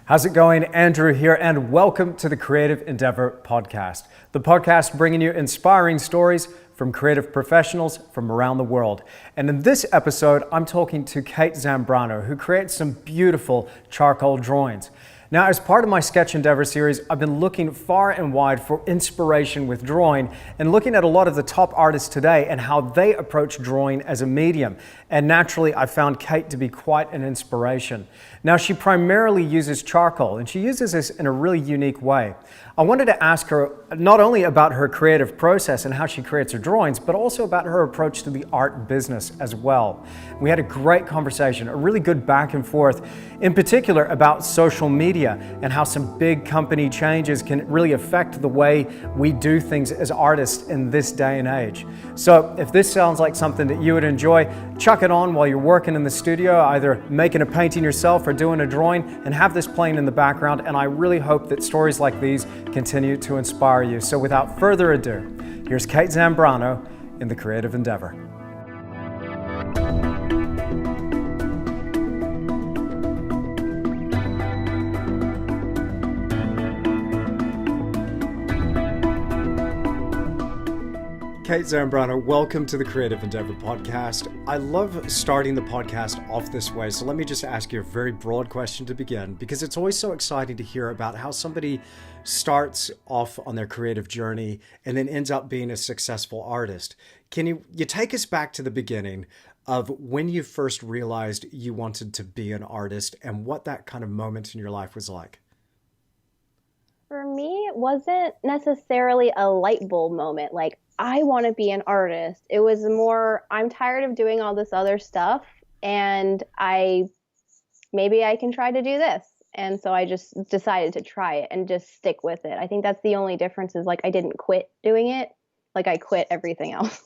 How's it going? Andrew here, and welcome to the Creative Endeavour podcast. The podcast bringing you inspiring stories from creative professionals from around the world. And in this episode, I'm talking to Kate Zambrano, who creates some beautiful charcoal drawings. Now, as part of my Sketch Endeavour series, I've been looking far and wide for inspiration with drawing and looking at a lot of the top artists today and how they approach drawing as a medium. And naturally, I found Kate to be quite an inspiration. Now, she primarily uses charcoal, and she uses this in a really unique way. I wanted to ask her not only about her creative process and how she creates her drawings, but also about her approach to the art business as well. We had a great conversation, a really good back and forth, in particular about social media and how some big company changes can really affect the way we do things as artists in this day and age. So if this sounds like something that you would enjoy, chuck it on while you're working in the studio, either making a painting yourself or doing a drawing, and have this playing in the background. And I really hope that stories like these continue to inspire you. So without further ado, here's Kate Zambrano in the Creative Endeavour. Kate Zambrano, welcome to the Creative Endeavour podcast. I love starting the podcast off this way, so let me just ask you a very broad question to begin, because it's always so exciting to hear about how somebody starts off on their creative journey and then ends up being a successful artist. Can you take us back to the beginning of when you first realized you wanted to be an artist and what that kind of moment in your life was like? For me, it wasn't necessarily a light bulb moment, like, I want to be an artist. It was more, I'm tired of doing all this other stuff, and maybe I can try to do this. And so I just decided to try it and just stick with it. I think that's the only difference is, like, I didn't quit doing it. Like, I quit everything else.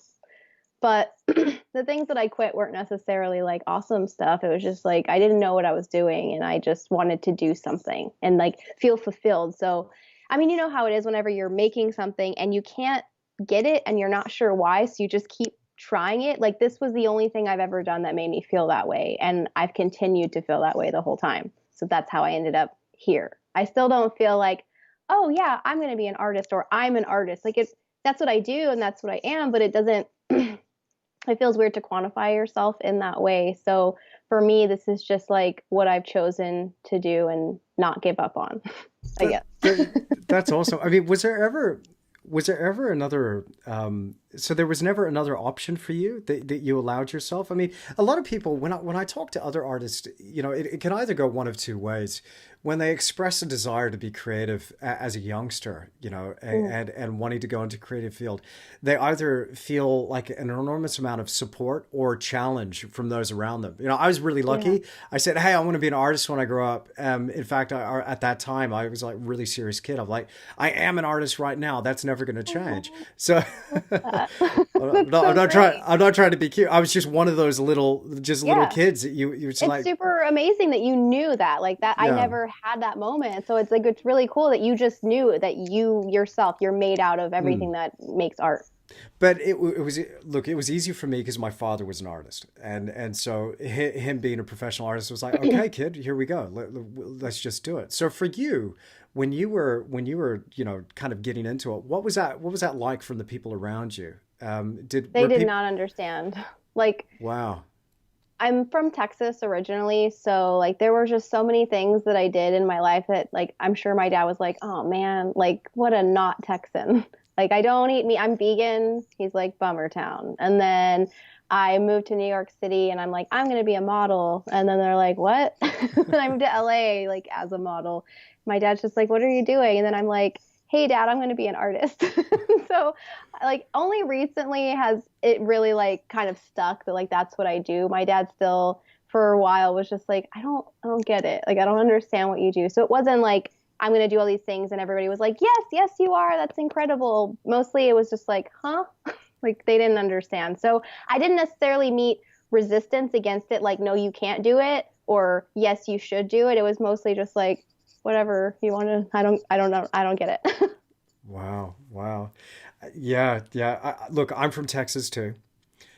But the things that I quit weren't necessarily like awesome stuff. It was just like, I didn't know what I was doing, and I just wanted to do something and like feel fulfilled. So, I mean, you know how it is whenever you're making something and you can't get it and you're not sure why. So you just keep trying it. Like, this was the only thing I've ever done that made me feel that way. And I've continued to feel that way the whole time. So that's how I ended up here. I still don't feel like, oh yeah, I'm going to be an artist or I'm an artist. Like, that's what I do and that's what I am, but it doesn't, it feels weird to quantify yourself in that way. So for me, this is just like what I've chosen to do and not give up on, I guess. That's awesome. I mean, was there ever another, so there was never another option for you that you allowed yourself? I mean, a lot of people, when I talk to other artists, it can either go one of two ways. When they express a desire to be creative as a youngster, and wanting to go into creative field, they either feel like an enormous amount of support or challenge from those around them. I was really lucky. Yeah. I said, hey, I want to be an artist when I grow up. In fact, at that time, I was like a really serious kid. I'm like, I am an artist right now. That's never going to change. So I'm not trying to be cute. I was just one of those little kids that you it's like, super amazing that you knew that like that. Yeah. I never had that moment. So it's like, it's really cool that you just knew that you yourself, you're made out of everything that makes art. But it was easy for me because my father was an artist, and so him being a professional artist was like, okay, kid, here we go. Let's just do it. So for you, when you were kind of getting into it, what was that like from the people around you? They did not understand. Like, wow. I'm from Texas originally, so like there were just so many things that I did in my life that like I'm sure my dad was like, oh man, like what a not Texan. Like, I don't eat meat. I'm vegan. He's like, bummer town. And then I moved to New York City and I'm like, I'm going to be a model. And then they're like, what? And I moved to LA like as a model. My dad's just like, what are you doing? And then I'm like, hey dad, I'm going to be an artist. So like only recently has it really like kind of stuck that like that's what I do. My dad still for a while was just like, I don't get it. Like, I don't understand what you do. So it wasn't like, I'm going to do all these things. And everybody was like, yes, you are. That's incredible. Mostly it was just like, huh? Like they didn't understand. So I didn't necessarily meet resistance against it. Like, no, you can't do it. Or yes, you should do it. It was mostly just like, whatever you want to, I don't know. I don't get it. Wow. Yeah. Look, I'm from Texas too.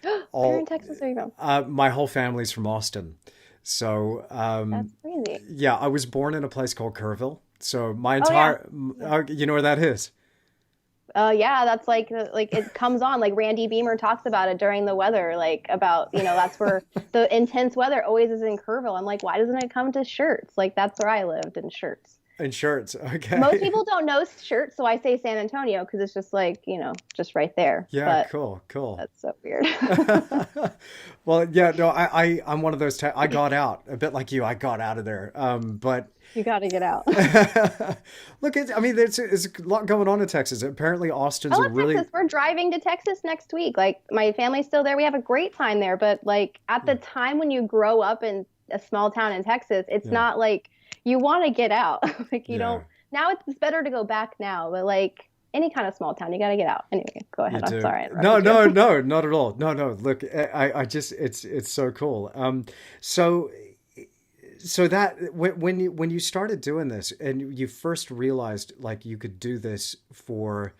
You're in Texas? There you go. My whole family's from Austin. So That's crazy. yeah, I was born in a place called Kerrville. So my Oh yeah. entire, Yeah. you know where that is? Yeah, that's like it comes on like Randy Beamer talks about it during the weather, like about, that's where the intense weather always is in Kerrville. I'm like, why doesn't it come to Shirts? Like that's where I lived in Shirts. Insurance. Most Okay. people don't know Shirts, so I say San Antonio because it's just like, just right there. Yeah, But cool, cool. that's so weird. Well, yeah, no, I'm one of those. I got out a bit like you. I got out of there. But You got to get out. look, I mean, there's a lot going on in Texas. Apparently, I Austin's a love really, Texas. We're driving to Texas next week. Like my family's still there. We have a great time there. But like at the time when you grow up in a small town in Texas, it's yeah, not like you want to get out. Like you yeah. don't. Now it's better to go back now. But like any kind of small town, you got to get out. Anyway, go You ahead. I'm do. sorry I No, interrupted no, you. no, not at all. No, no. Look, I just, it's so cool. So, so that when you started doing this and you first realized like you could do this for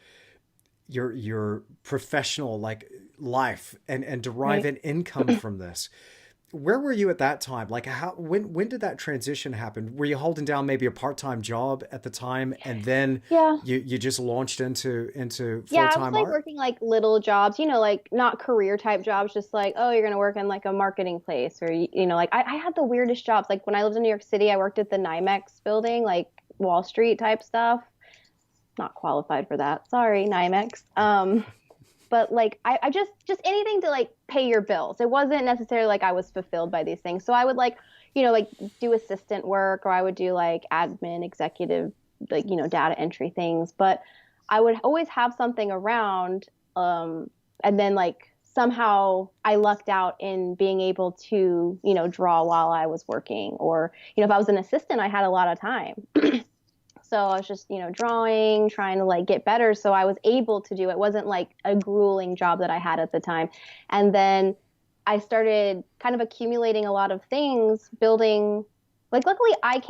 your professional like life and derive Right. an income from this, where were you at that time? Like how when did that transition happen? Were you holding down maybe a part-time job at the time and then Yeah. you just launched into Yeah, I was full-time like art? working like little jobs, like not career type jobs, just like, oh, you're gonna work in like a marketing place or like I had the weirdest jobs. Like when I lived in New York City, I worked at the NYMEX building, like Wall Street type stuff. Not qualified for that. Sorry, NYMEX. But like I just anything to like pay your bills. It wasn't necessarily like I was fulfilled by these things. So I would like, like do assistant work or I would do like admin, executive, like, data entry things. But I would always have something around. And then like somehow I lucked out in being able to, draw while I was working. Or, if I was an assistant, I had a lot of time. So I was just, drawing, trying to like get better. So I was able to do it. It wasn't like a grueling job that I had at the time. And then I started kind of accumulating a lot of things, building. Like, luckily, I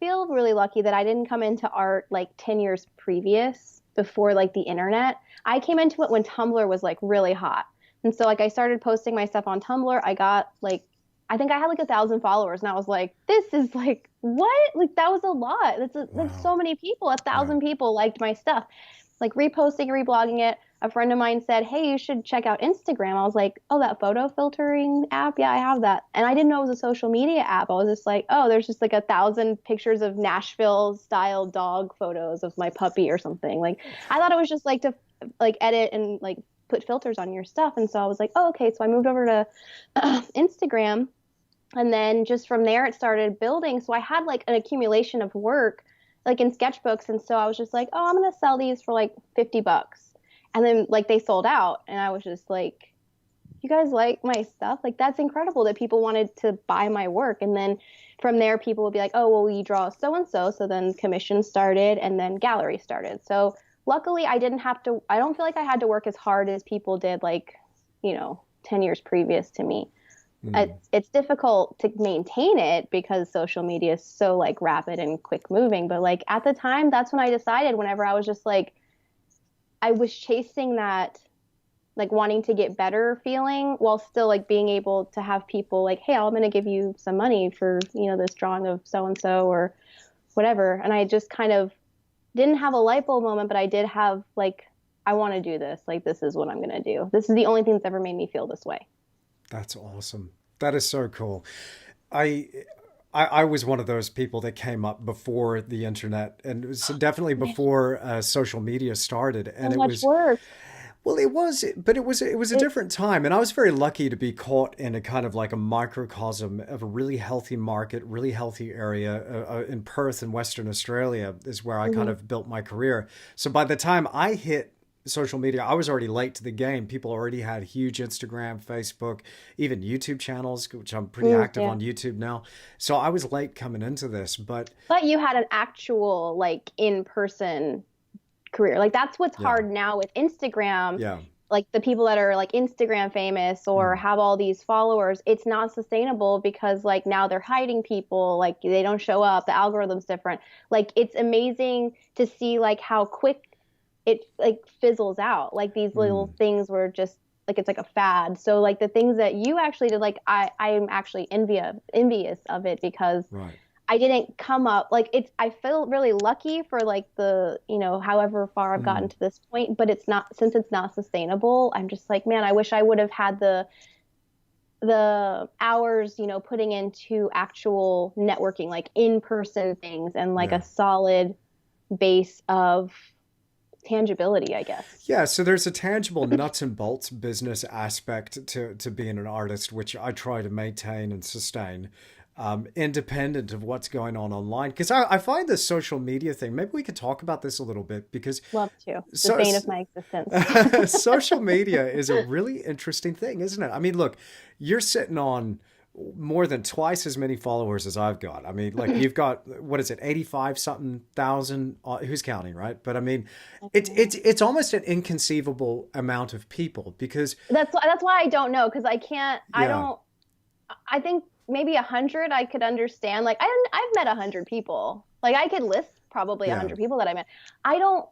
feel really lucky that I didn't come into art like 10 years previous before like the internet. I came into it when Tumblr was like really hot. And so, like, I started posting my stuff on Tumblr. I got like I think I had like 1,000 followers, and I was like, "This is like what? Like that was a lot. That's Wow. so many people. A Yeah. thousand people liked my stuff, like reposting, reblogging it." A friend of mine said, "Hey, you should check out Instagram." I was like, "Oh, that photo filtering app? Yeah, I have that." And I didn't know it was a social media app. I was just like, "Oh, there's just like 1,000 pictures of Nashville style dog photos of my puppy or something." Like I thought it was just like to like edit and like put filters on your stuff. And so I was like, "Oh, okay." So I moved over to Instagram, and then just from there, it started building. So I had like an accumulation of work, like in sketchbooks. And so I was just like, oh, I'm going to sell these for like $50. And then like they sold out. And I was just like, you guys like my stuff? Like that's incredible that people wanted to buy my work. And then from there, people would be like, oh, well, you draw so and so. So then commission started and then gallery started. So luckily, I don't feel like I had to work as hard as people did, like, 10 years previous to me. Hmm. It's difficult to maintain it because social media is so like rapid and quick moving. But like at the time, that's when I decided, whenever I was just like, I was chasing that like wanting to get better feeling while still like being able to have people like, hey, I'm going to give you some money for, this drawing of so and so or whatever. And I just kind of didn't have a light bulb moment, but I did have like, I want to do this. Like, this is what I'm going to do. This is the only thing that's ever made me feel this way. That's awesome. That is so cool. I, I was one of those people that came up before the internet, and it was definitely before social media started. So And it much was work. well, it was, but it was a It's different time, and I was very lucky to be caught in a kind of like a microcosm of a really healthy market, really healthy area in Perth in Western Australia is where I kind mhm. of built my career. So by the time I hit social media, I was already late to the game. People already had huge Instagram, Facebook, even YouTube channels, which I'm pretty active Yeah. on YouTube now. So I was late coming into this, but But you had an actual like in-person career. Like that's what's yeah, hard now with Instagram. yeah, Like the people that are like Instagram famous or mm, have all these followers, it's not sustainable because like now they're hiding people, like they don't show up, the algorithm's different. Like it's amazing to see like how quick it like fizzles out. Like these little mm, things were just like it's like a fad. So like the things that you actually did, like I'm actually envious of it because Right. I didn't come up like it's I feel really lucky for like the, however far I've gotten Mm. to this point, but it's not since it's not sustainable, I'm just like, man, I wish I would have had the hours, putting into actual networking, like in-person things and like Yeah. a solid base of tangibility, I guess. Yeah, so there's a tangible nuts and bolts business aspect to being an artist, which I try to maintain and sustain, independent of what's going on online. Because I find this social media thing, maybe we could talk about this a little bit because Love to. The so bane of my existence. social media is a really interesting thing, isn't it? I mean, look, you're sitting on more than twice as many followers as I've got. I mean, like you've got what is it, 85 something thousand? Who's counting, right? But I mean, it's almost an inconceivable amount of people because That's why I don't know because I yeah, don't I think maybe 100 I could understand. Like I've met 100 people. Like I could list probably a yeah, 100 people that I met. I don't.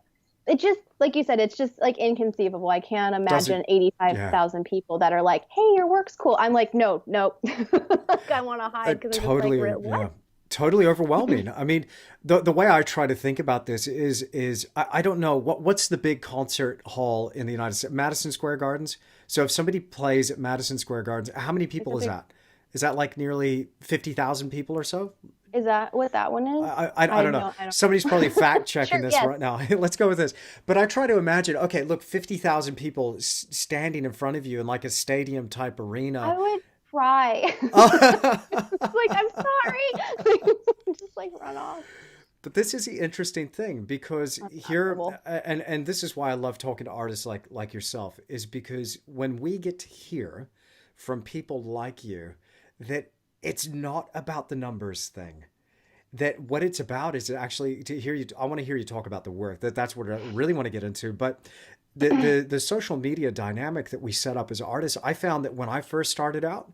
It just like you said, it's just like inconceivable. I can't doesn't imagine yeah. 85,000 people that are like, "Hey, your work's cool." I'm like, no, no. Like I want to hide because I'm just like, Totally, yeah, what? totally overwhelming. I mean, the way I try to think about this is I don't know what's the big concert hall in the United States, Madison Square Gardens. So if somebody plays at Madison Square Gardens, how many It's people a is big. that? Is that like nearly 50,000 people or so? Is that what that one is? I don't know. I don't know. Somebody's probably fact checking Sure. this Yes. right now. Let's go with this. But I try to imagine, okay, look, 50,000 people standing in front of you in like a stadium type arena. I would cry. Like I'm sorry. Just like run off. But this is the interesting thing because here, Unstoppable. and this is why I love talking to artists like yourself, is because when we get to hear from people like you that it's not about the numbers thing, that what it's about is actually to hear you. I want to hear you talk about the work. That's what I really want to get into. But the social media dynamic that we set up as artists, I found that when I first started out,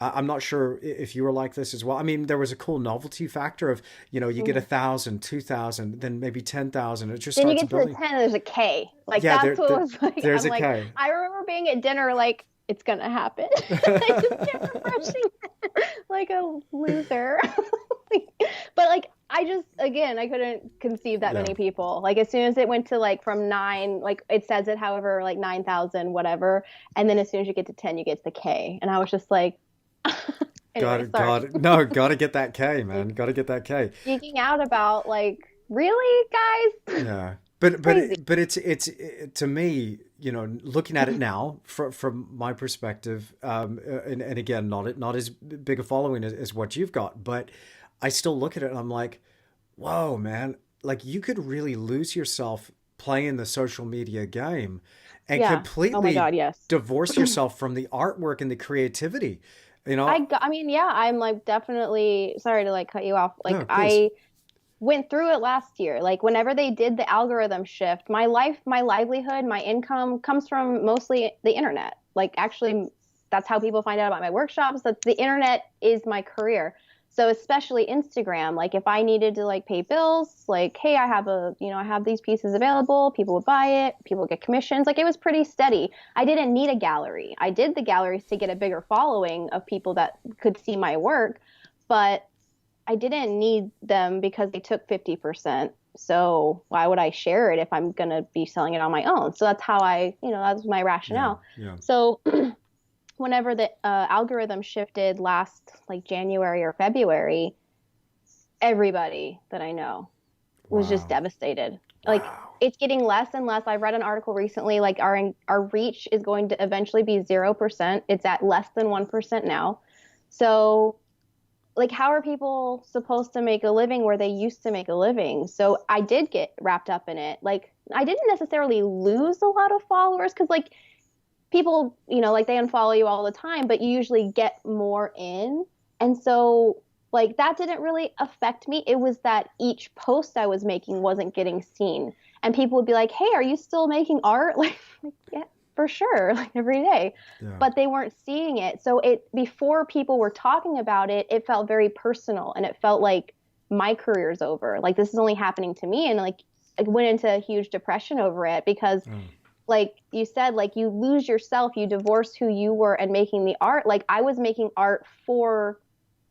I'm not sure if you were like this as well. I mean, there was a cool novelty factor of, you get Mhm. 1,000, 2,000, then maybe 10,000. It just Then you starts get to the building. 10 and there's a K. Like Yeah, that's what it was like. there's I'm a like, K. I remember being at dinner like, it's gonna happen. I just kept refreshing like a loser. But like I just again I couldn't conceive that Yeah. many people. Like as soon as it went to like from nine, like it says it however, like 9,000, whatever. And then as soon as you get to 10, you get the K. And I was just like anyway, sorry. No, gotta get that K, man. Gotta get that K. Geeking out about like, really, guys? Yeah, but Crazy. to me, looking at it now from my perspective, and again, not as big a following as what you've got, but I still look at it and I'm like, whoa, man, like you could really lose yourself playing the social media game and Yeah. Oh my completely God, yes. divorce yourself from the artwork and the creativity. You know, I mean, yeah, I'm like definitely sorry to like cut you off. no, Like please. I went through it last year. Like whenever they did the algorithm shift, my life, my livelihood, my income comes from mostly the internet. Like actually that's how people find out about my workshops. That the internet is my career. So especially Instagram, like if I needed to like pay bills, like hey, I have these pieces available, people would buy it, people would get commissions. Like it was pretty steady. I didn't need a gallery. I did the galleries to get a bigger following of people that could see my work, but I didn't need them because they took 50%. So why would I share it if I'm going to be selling it on my own? So that's how that was my Yeah, rationale. yeah. So whenever the algorithm shifted last like January or February, everybody that I know was just Wow, devastated. Like wow. it's getting less and less. I read an article recently, like our reach is going to eventually be 0%. It's at less than 1% now. So like how are people supposed to make a living where they used to make a living? So I did get wrapped up in it. Like I didn't necessarily lose a lot of followers because like people, like they unfollow you all the time, but you usually get more in. And so like that didn't really affect me. It was that each post I was making wasn't getting seen. And people would be like, "Hey, are you still making art?" Like yeah, for sure, like every day. Yeah. But they weren't seeing it. So it before people were talking about it, it felt very personal and it felt like my career's over. Like this is only happening to me and like I went into a huge depression over it because Oh, like you said, like you lose yourself, you divorce who you were and making the art. Like I was making art for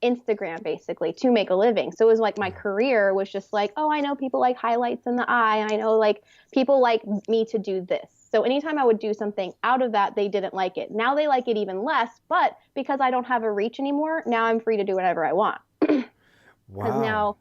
Instagram basically to make a living. So it was like my career was just like, oh, I know people like highlights in the eye. I know like people like me to do this. So anytime I would do something out of that, they didn't like it. Now they like it even less, but because I don't have a reach anymore, now I'm free to do whatever I want. Because Wow. now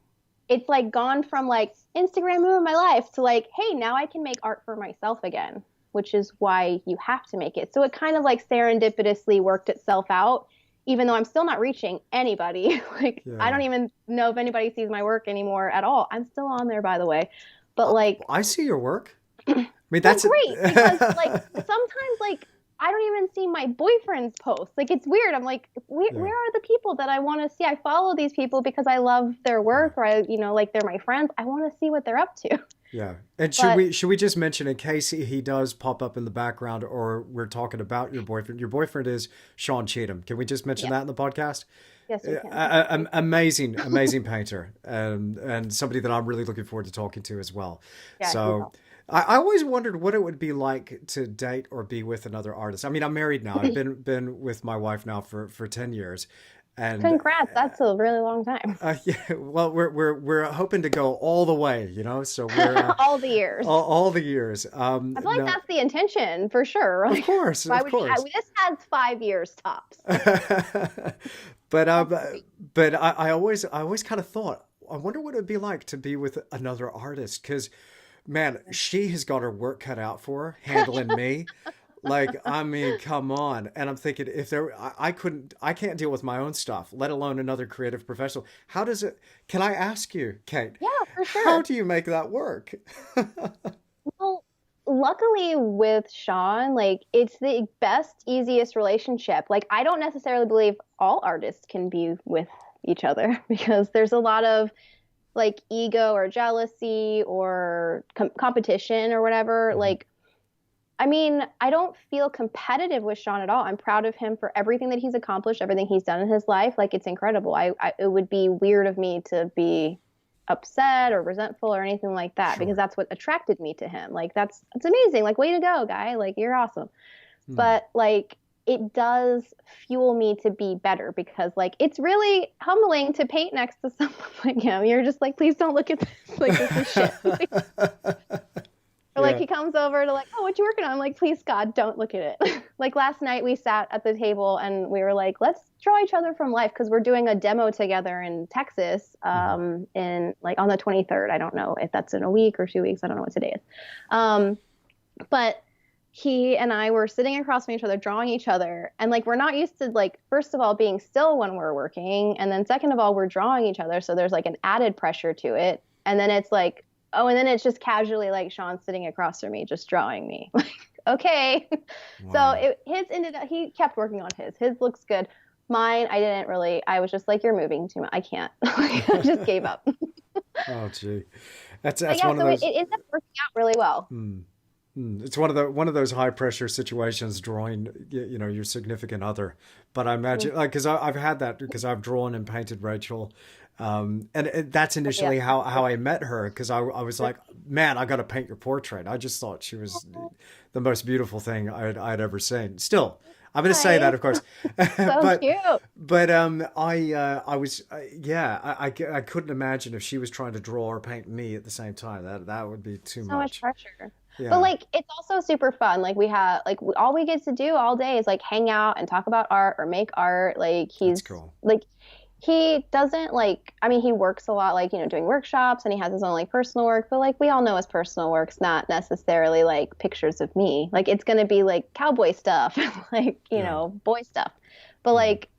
it's like gone from like Instagram ruined my life to like, hey, now I can make art for myself again, which is why you have to make it. So it kind of like serendipitously worked itself out, even though I'm still not reaching anybody. Like I Yeah. don't even know if anybody sees my work anymore at all. I'm still on there, by the way. But like I see your work. I mean, well, that's great, because like sometimes like I don't even see my boyfriend's posts. Like it's weird. I'm like, yeah, where are the people that I want to see? I follow these people because I love their yeah, work, or I, like they're my friends. I want to see what they're up to. yeah. And But should we just mention in case he does pop up in the background or we're talking about your boyfriend? Your boyfriend is Sean Cheatham. Can we just mention yes, that in the podcast? yes, we can. Amazing painter, and somebody that I'm really looking forward to talking to as well. Yeah, he's So awesome. I always wondered what it would be like to date or be with another artist. I mean, I'm married now. I've been with my wife now for 10 years, and Congrats, that's a really long time. yeah, well, we're hoping to go all the way, So we're All the years. all the years. I feel like No, that's the intention for sure. of Like, course, why of would you? course. This has 5 years tops. but That's great. I always kind of thought, I wonder what it'd be like to be with another artist, because man, she has got her work cut out for her handling me. Like, I mean, come on. And I'm thinking, if there, I can't deal with my own stuff, let alone another creative professional. How does it, can I ask you, Kate, Yeah, for how sure. do you make that work? Well, luckily with Sean, like it's the best, easiest relationship. Like I don't necessarily believe all artists can be with each other because there's a lot of like ego or jealousy or competition or whatever. Mhm. Like, I mean, I don't feel competitive with Sean at all. I'm proud of him for everything that he's accomplished, everything he's done in his life. Like, it's incredible. It would be weird of me to be upset or resentful or anything like that because Sure. that's what attracted me to him. Like, that's amazing. Like, way to go, guy. Like, you're awesome. Hmm. But like, it does fuel me to be better because like it's really humbling to paint next to someone like him. You're just like, please don't look at this. Like this is shit. Or like Yeah. he comes over to like, oh, what you working on? I'm like, please God, don't look at it. Like last night we sat at the table and we were like, let's draw each other from life because we're doing a demo together in Texas Mhm. in like on the 23rd. I don't know if that's in a week or 2 weeks. I don't know what today is. Um, but he and I were sitting across from each other, drawing each other. And like, we're not used to like, first of all, being still when we're working. And then second of all, we're drawing each other. So there's like an added pressure to it. And then it's like, oh, and then it's just casually like Sean sitting across from me, just drawing me. Like, okay. So Wow. his ended up, he kept working on his. His looks good. Mine, I didn't really, I was just like, you're moving too much. I can't. I just gave up. Oh, gee. But That's yeah, one of so it those. ended up working out really well. Hmm. It's one of those high pressure situations drawing your significant other. But I imagine like because I've had that because I've drawn and painted Rachel, that's Yeah. initially how I met her because I was like, man, I got to paint your portrait. I just thought she was the most beautiful thing I'd ever seen. Still, I'm going to say that, Nice. of course, So but cute. I was yeah I couldn't imagine if she was trying to draw or paint me at the same time. That would be too So much much. pressure. But Yeah, like it's also super fun. Like we have like all we get to do all day is like hang out and talk about art or make art. Like that's he's cool. like he doesn't like I mean he works a lot like doing workshops and he has his own like personal work, but like we all know his personal work's not necessarily like pictures of me. Like it's going to be like cowboy stuff, like, Yeah. boy stuff. But Mhm. like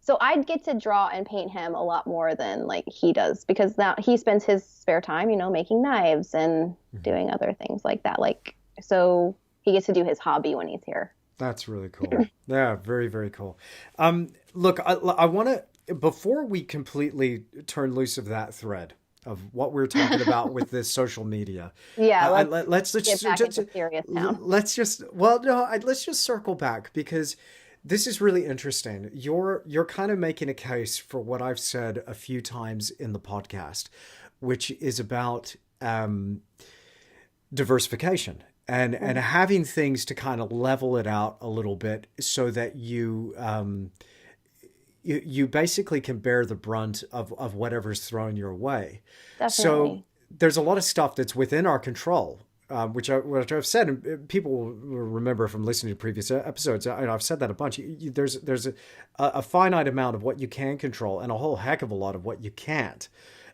so I'd get to draw and paint him a lot more than like he does because now he spends his spare time, making knives and Mhm. doing other things like that. Like, so he gets to do his hobby when he's here. That's really cool. Yeah, very, very cool. Look, I want to, before we completely turn loose of that thread of what we're talking about with this social media, Yeah, let's let's get back just, into serious town. let's just, well, no, let's just circle back because this is really interesting. You're kind of making a case for what I've said a few times in the podcast, which is about diversification and having things to kind of level it out a little bit so that you basically can bear the brunt of whatever's thrown your way. So Definitely. there's a lot of stuff that's within our control, which I've said, and people will remember from listening to previous episodes. I've said that a bunch. There's a finite amount of what you can control, and a whole heck of a lot of what you can't.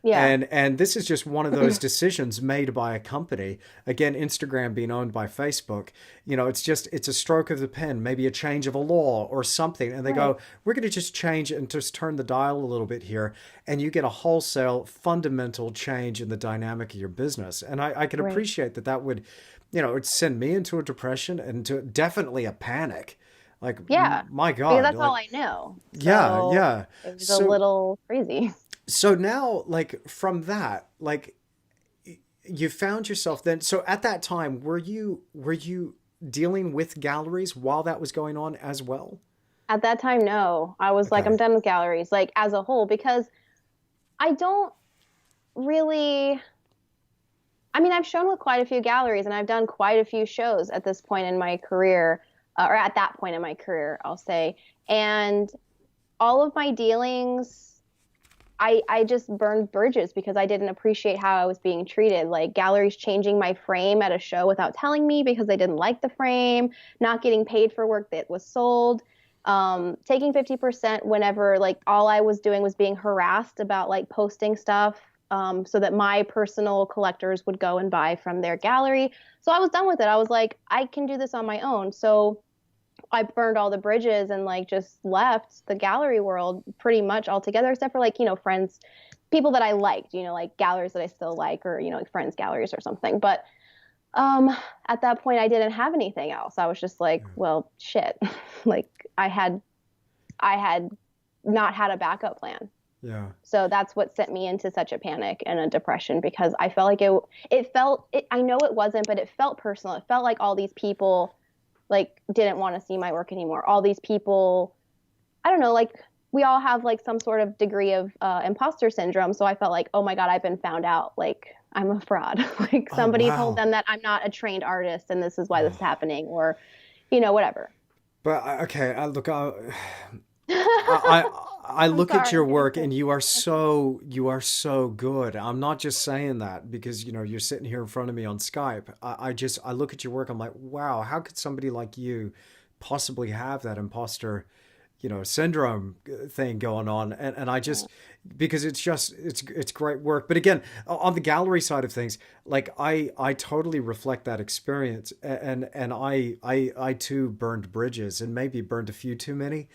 Yeah. And this is just one of those decisions made by a company. Again, Instagram being owned by Facebook, it's a stroke of the pen, maybe a change of a law or something. And they Right. go, we're going to just change and just turn the dial a little bit here. And you get a wholesale fundamental change in the dynamic of your business. And I can Right. appreciate that would, it'd send me into a depression and to definitely a panic. Like, Yeah. my Because God, that's all like, I know. yeah, So yeah. it was a So, little crazy. so now, like, from that, like, you found yourself then. So at that time, were you dealing with galleries while that was going on as well? At that time, no. I was like, I'm Okay. done with galleries, like as a whole, because I don't really, I mean, I've shown with quite a few galleries and I've done quite a few shows at this point in my career, or at that point in my career, I'll say. And all of my dealings, I just burned bridges because I didn't appreciate how I was being treated. Like galleries changing my frame at a show without telling me because they didn't like the frame, not getting paid for work that was sold, taking 50% whenever like all I was doing was being harassed about like posting stuff, so that my personal collectors would go and buy from their gallery. So I was done with it. I was like, I can do this on my own. So I burned all the bridges and like just left the gallery world pretty much altogether, except for like, friends, people that I liked, like galleries that I still like, or, like friends galleries or something. But um, at that point, I didn't have anything else. I was just like, well, shit. Like I had not had a backup plan. Yeah. So that's what sent me into such a panic and a depression because I felt like I know it wasn't, but it felt personal. It felt like all these people like didn't want to see my work anymore. All these people, I don't know, like we all have like some sort of degree of imposter syndrome. So I felt like, oh my God, I've been found out. Like I'm a fraud. Like Oh, somebody told wow. them that I'm not a trained artist and this is why this is happening, or, whatever. But okay, I I'm look at sorry. your work and you are so good. I'm not just saying that because you're sitting here in front of me on Skype. I look at your work. I'm like, wow, how could somebody like you possibly have that imposter, syndrome thing going on? And I just because it's great work. But again, on the gallery side of things, like I totally reflect that experience, and I too burned bridges and maybe burned a few too many.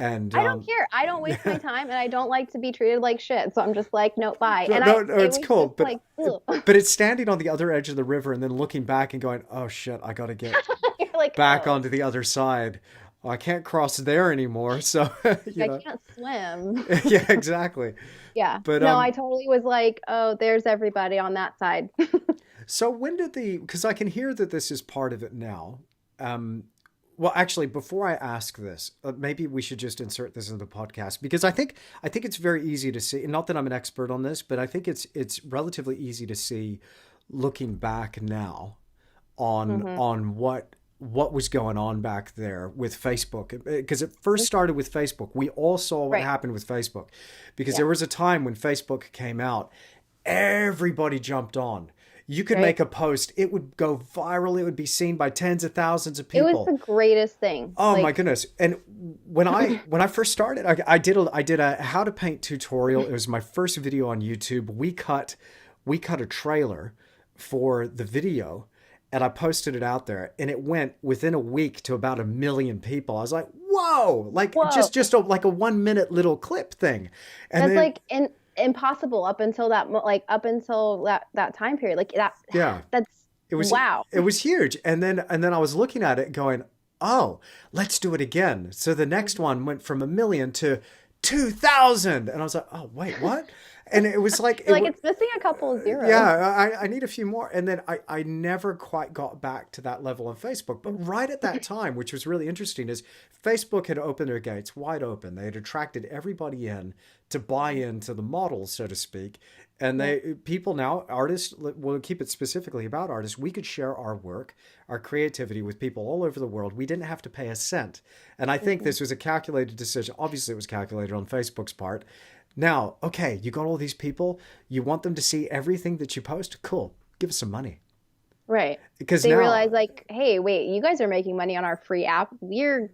And I don't care. I don't waste my time and I don't like to be treated like shit. So I'm just like, no, bye. no, And no, no, it it's was cool, just like, ugh. but it's standing on the other edge of the river and then looking back and going, oh shit, I got to get You're like, back oh, onto the other side. Oh, I can't cross there anymore. So I can't swim. yeah, exactly. Yeah. But No, I totally was like, oh, there's everybody on that side. so when did because I can hear that this is part of it now. Um, well, actually, before I ask this, maybe we should just insert this into the podcast because I think it's very easy to see. Not that I'm an expert on this, but I think it's relatively easy to see, looking back now, on Hmm. what was going on back there with Facebook, because it first started with Facebook. We all saw what Right. happened with Facebook because Yeah. there was a time when Facebook came out, everybody jumped on. You could make Right. a post, it would go viral, it would be seen by tens of thousands of It was people. the greatest thing. Oh my Like, goodness. And when I first started, I did a how to paint tutorial. It was my first video on YouTube. We cut a trailer for the video and I posted it out there and it went within a week to about 1 million people. I was like, whoa, like whoa, like a 1 minute little clip thing. And that's then like impossible up until up until that time period. Like that, yeah, that's it was wow. it was huge. And then I was looking at it going, oh, let's do it again. So the next one went from 1 million to 2,000. And I was like, oh wait, what? And it was like Like it's missing a couple of yeah, zeros. I need a few more. And then I never quite got back to that level on Facebook. But right at that time, which was really interesting, is Facebook had opened their gates wide open. They had attracted everybody in to buy into the model, so to speak. And Yeah. people now, artists, we'll keep it specifically about artists. We could share our work, our creativity with people all over the world. We didn't have to pay a cent. And I think Mhm. this was a calculated decision. Obviously, it was calculated on Facebook's part. Now, okay, you got all these people. You want them to see everything that you post? Cool. Give us some money. Right. Because They now, realize like, hey, wait, you guys are making money on our free app. We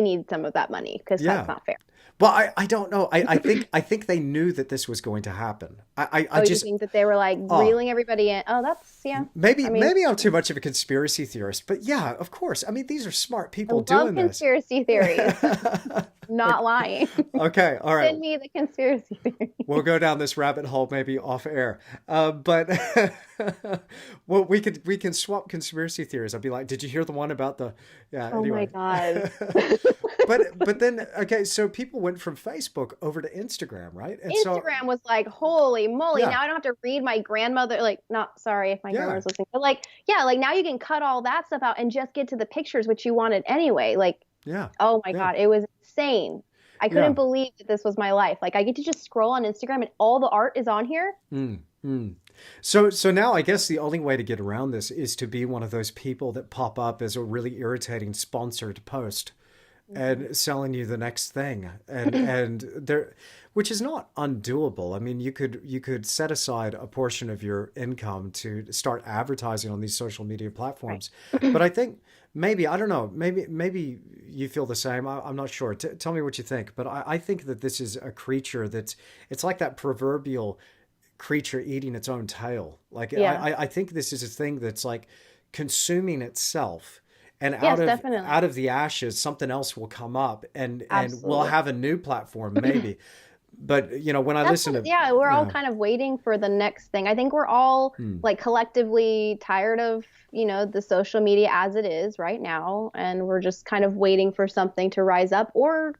need some of that money because that's yeah. not fair. Well, I don't know. I think they knew that this was going to happen. I Oh, you just think that they were like oh reeling everybody in? Oh, that's yeah. maybe I mean, maybe I'm too much of a conspiracy theorist, but yeah, of course. I mean, these are smart I people love doing this. conspiracy theories. Not lying. Okay, all right. Send me the conspiracy theory. We'll go down this rabbit hole maybe off air, but well, we can swap conspiracy theories. I'd be like, did you hear the one about the? Yeah. Oh my Anyway, God. but then okay, so people went from Facebook over to Instagram, right? And so Instagram was like, holy moly, yeah, now I don't have to read my grandmother, like, not sorry if my yeah, grandmother's listening, but like, yeah, like now you can cut all that stuff out and just get to the pictures, which you wanted anyway. Like, yeah, oh my yeah, God, it was insane. I couldn't yeah. believe that this was my life. Like, I get to just scroll on Instagram and all the art is on here. Mm, mm. So now I guess the only way to get around this is to be one of those people that pop up as a really irritating sponsored post Mhm. and selling you the next thing, and there, which is not undoable. I mean, you could set aside a portion of your income to start advertising on these social media Right. platforms. But I think maybe, I don't know, maybe you feel the same. I'm not sure. Tell me what you think. But I think that this is a creature that's, it's like that proverbial creature eating its own tail. Like Yeah. I think this is a thing that's like consuming itself, and Yes, out definitely. of the ashes something else will come up, and we'll Absolutely. have a new platform maybe. But when I That's listen what, to yeah, we're all yeah, kind of waiting for the next thing. I think we're all hmm, like collectively tired of, the social media as it is right now. And we're just kind of waiting for something to rise up or,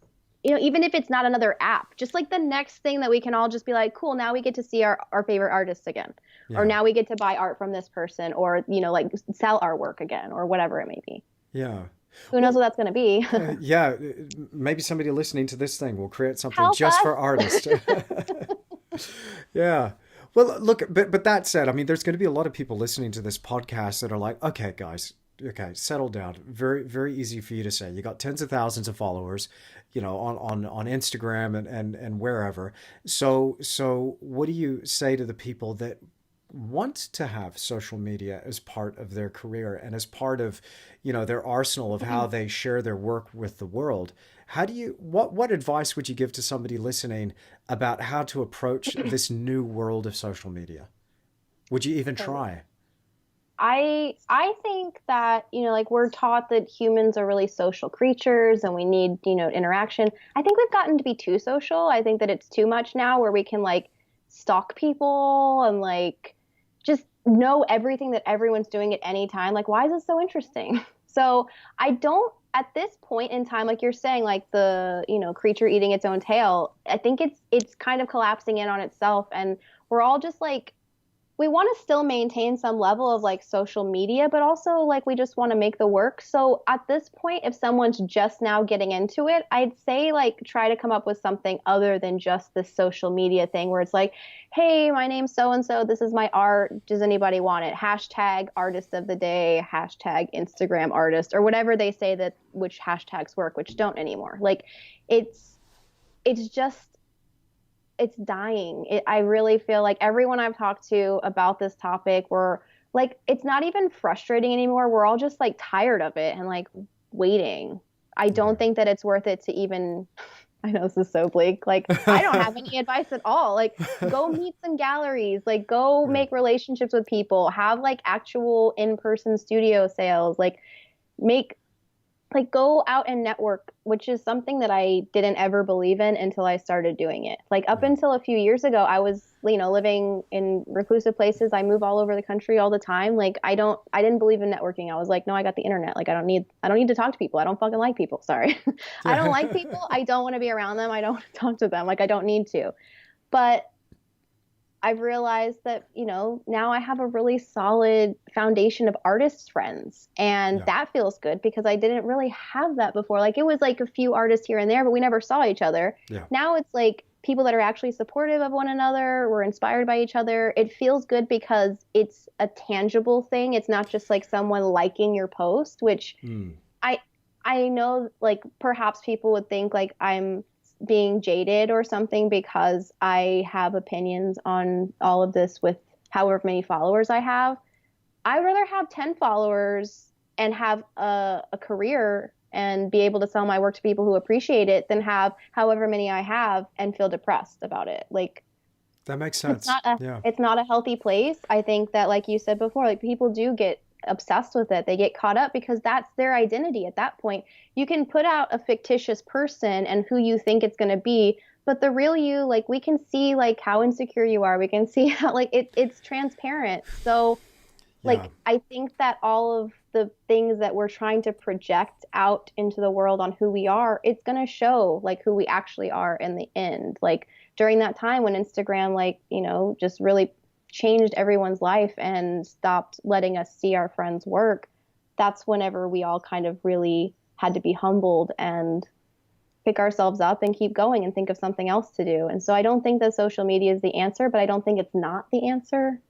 even if it's not another app, just like the next thing that we can all just be like, cool, now we get to see our favorite artists again. Or yeah, now we get to buy art from this person or, like sell our work again or whatever it may be. yeah. Who knows what Well, that's going to be? yeah, maybe somebody listening to this thing will create something Help just us. for artists. Yeah. Well, look, but that said, I mean, there's going to be a lot of people listening to this podcast that are like, okay, guys, okay, settle down. Very, very easy for you to say. You got tens of thousands of followers, on Instagram and wherever. So what do you say to the people that want to have social media as part of their career and as part of, their arsenal of how they share their work with the world? How do you, what advice would you give to somebody listening about how to approach this new world of social media? Would you even So try? I think that, like we're taught that humans are really social creatures and we need, interaction. I think we've gotten to be too social. I think that it's too much now where we can like stalk people and like just know everything that everyone's doing at any time. Like, why is this so interesting? So I don't at this point in time, like you're saying, like the, creature eating its own tail, I think it's kind of collapsing in on itself and we're all just like we want to still maintain some level of like social media, but also like we just want to make the work. So at this point, if someone's just now getting into it, I'd say like try to come up with something other than just this social media thing where it's like, hey, my name's so and so. This is my art. Does anybody want it? Hashtag artist of the day, hashtag Instagram artist, or whatever they say that which hashtags work, which don't anymore. Like it's it's just it's dying. I really feel like everyone I've talked to about this topic, we're like, it's not even frustrating anymore. We're all just like tired of it and like waiting. I don't think that it's worth it to even, I know this is so bleak. Like, I don't have any advice at all. Like, go meet some galleries, like, go Yeah. make relationships with people, have like actual in person studio sales, like, make like go out and network, which is something that I didn't ever believe in until I started doing it. Like up Yeah. until a few years ago, I was, living in reclusive places. I move all over the country all the time. Like I didn't believe in networking. I was like, no, I got the internet. Like I don't need to talk to people. I don't fucking like people. Sorry. I don't like people. I don't want to be around them. I don't want to talk to them. Like I don't need to. But I've realized that, now I have a really solid foundation of artist friends. And Yeah. that feels good because I didn't really have that before. Like it was like a few artists here and there, but we never saw each other. Yeah. Now it's like people that are actually supportive of one another. We're inspired by each other. It feels good because it's a tangible thing. It's not just like someone liking your post, which Mm. I I know like perhaps people would think like I'm being jaded or something because I have opinions on all of this with however many followers I have. I'd rather have 10 followers and have a career and be able to sell my work to people who appreciate it than have however many I have and feel depressed about it. Like That makes it's sense. not a Yeah. it's not a healthy place. I think that like you said before, like people do get obsessed with it. They get caught up because that's their identity at that point. You can put out a fictitious person and who you think it's going to be, but the real you, like we can see like how insecure you are. We can see how like it's transparent. So Yeah. like I think that all of the things that we're trying to project out into the world on who we are, it's going to show like who we actually are in the end. Like during that time when Instagram like, just really changed everyone's life and stopped letting us see our friends' work, that's whenever we all kind of really had to be humbled and pick ourselves up and keep going and think of something else to do. And so I don't think that social media is the answer, but I don't think it's not the answer.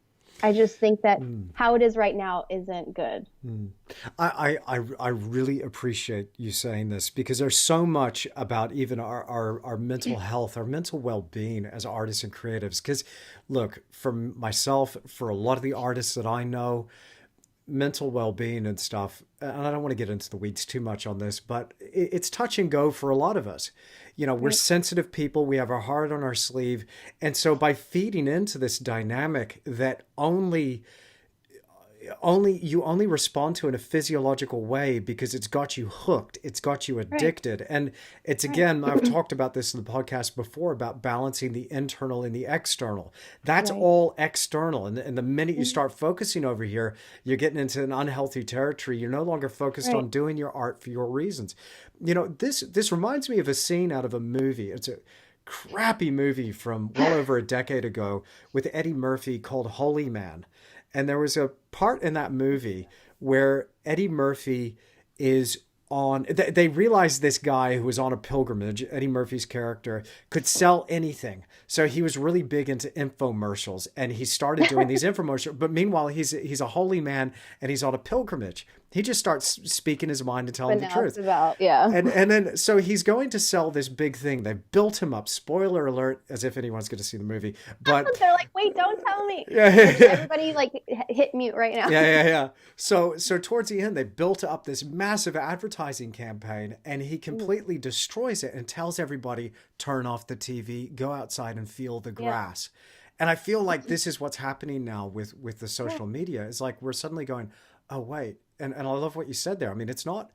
I just think that Mm. how it is right now isn't good. Mm. I really appreciate you saying this because there's so much about even our mental health, our mental well-being as artists and creatives. Because look, for myself, for a lot of the artists that I know, mental well-being and stuff, and I don't want to get into the weeds too much on this, but it's touch and go for a lot of us. We're Right. sensitive people, we have our heart on our sleeve, and so by feeding into this dynamic that only respond to in a physiological way because it's got you hooked, it's got you Right. addicted. And it's, Right. again, I've talked about this in the podcast before about balancing the internal and the external. That's Right. all external, and the minute you Mhm. start focusing over here, you're getting into an unhealthy territory. You're no longer focused Right. on doing your art for your reasons. This reminds me of a scene out of a movie. It's a crappy movie from well over a decade ago with Eddie Murphy called Holy Man. And there was a part in that movie where Eddie Murphy is they realized this guy who was on a pilgrimage, Eddie Murphy's character, could sell anything. So he was really big into infomercials and he started doing these infomercials. But meanwhile, he's a holy man and he's on a pilgrimage. He just starts speaking his mind and telling But the now it's truth. about, yeah. And then so he's going to sell this big thing. They built him up. Spoiler alert, as if anyone's going to see the movie. But They're like, wait, don't tell me. yeah, yeah, Everybody like hit mute right now. yeah. So towards the end, they built up this massive advertising campaign, and he Mm. completely destroys it and tells everybody, turn off the TV, go outside and feel the Yeah. grass. And I feel like this is what's happening now with the Yeah. social media. It's like we're suddenly going, oh wait, and I love what you said there. I mean, it's not.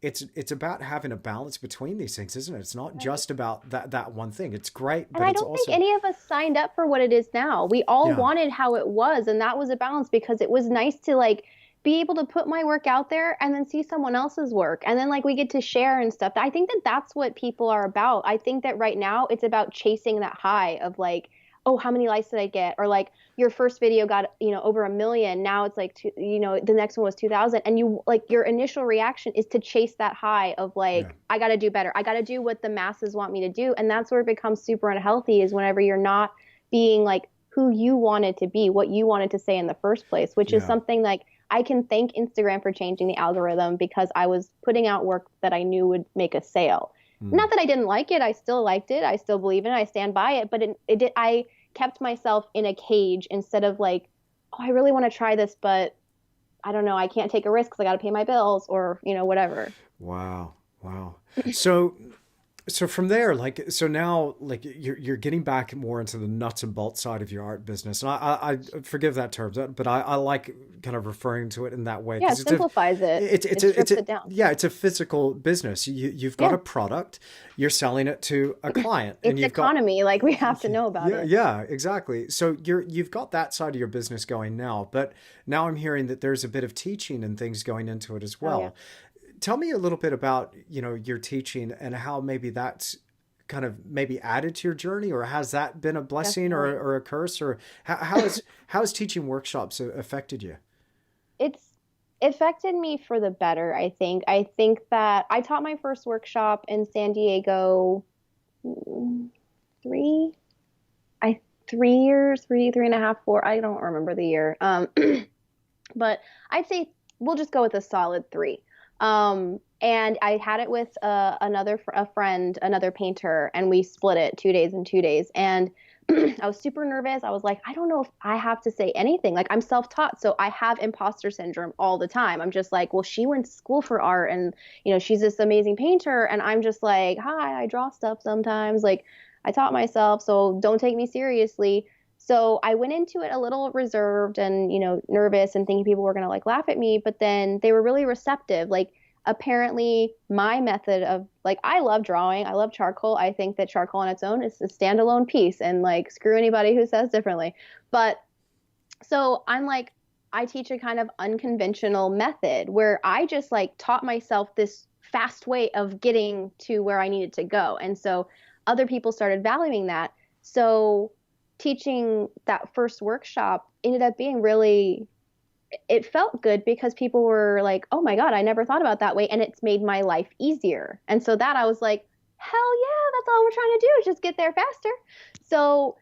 It's about having a balance between these things, isn't it? It's not Right. just about that one thing. It's great, And but I it's don't think also any of us signed up for what it is now. We all yeah, wanted how it was, and that was a balance because it was nice to like be able to put my work out there and then see someone else's work. And then like we get to share and stuff. I think that that's what people are about. I think that right now it's about chasing that high of like, oh, how many likes did I get? Or like your first video got, over 1 million. Now it's like, the next one was 2,000. And you like your initial reaction is to chase that high of yeah, like, I got to do better. I got to do what the masses want me to do. And that's where it becomes super unhealthy is whenever you're not being like who you wanted to be, what you wanted to say in the first place, which is yeah. something like I can thank Instagram for changing the algorithm because I was putting out work that I knew would make a sale. Mm. Not that I didn't like it. I still liked it. I still believe in it. I stand by it. But it did. I kept myself in a cage instead of like, oh, I really want to try this, but I don't know. I can't take a risk because I got to pay my bills or whatever. Wow, wow. So so from there, like, so now, like, you're getting back more into the nuts and bolts side of your art business, and I forgive that term, but I like kind of referring to it in that way Yeah, because it simplifies it. it's It strips it down. yeah, it's a physical business. You've got Yeah, a product, you're selling it to a client, and it's you've got economy. Like we have to know about yeah, it. yeah, exactly. So you've got that side of your business going now, but now I'm hearing that there's a bit of teaching and things going into it as Oh yeah. well. Tell me a little bit about, your teaching and how maybe that's kind of maybe added to your journey, or has that been a blessing or, Definitely. or a curse, or how has teaching workshops affected you? It's affected me for the better, I think. I think that I taught my first workshop in San Diego three, 3 years, 3.5, 4. I don't remember the year. But I'd say we'll just go with a solid 3. And I had it with a friend, another painter, and we split it 2 days and 2 days. And I was super nervous. I was like, I don't know if I have to say anything. Like, I'm self-taught, so I have imposter syndrome all the time. I'm just like, well, she went to school for art, and she's this amazing painter, and I'm just like, hi, I draw stuff sometimes. Like, I taught myself, so don't take me seriously. So I went into it a little reserved and, nervous and thinking people were going to like laugh at me, but then they were really receptive. Like, apparently my method of, like, I love drawing. I love charcoal. I think that charcoal on its own is a standalone piece, and like, screw anybody who says differently. But so I'm like, I teach a kind of unconventional method where I just like taught myself this fast way of getting to where I needed to go. And so other people started valuing that. So teaching that first workshop ended up being really, it felt good because people were like, oh my God, I never thought about that way. And it's made my life easier. And so that I was like, hell yeah, that's all we're trying to do is just get there faster. So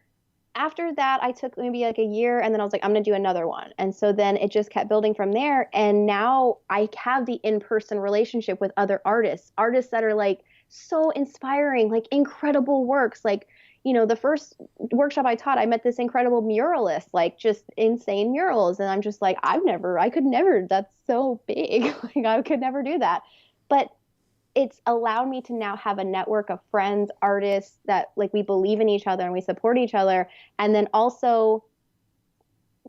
after that, I took maybe like a year, and then I was like, I'm going to do another one. And so then it just kept building from there. And now I have the in-person relationship with other artists that are like so inspiring, like incredible works. Like, the first workshop I taught, I met this incredible muralist, like just insane murals. And I'm just like, I could never, that's so big. Like, I could never do that. But it's allowed me to now have a network of friends, artists that like we believe in each other and we support each other. And then also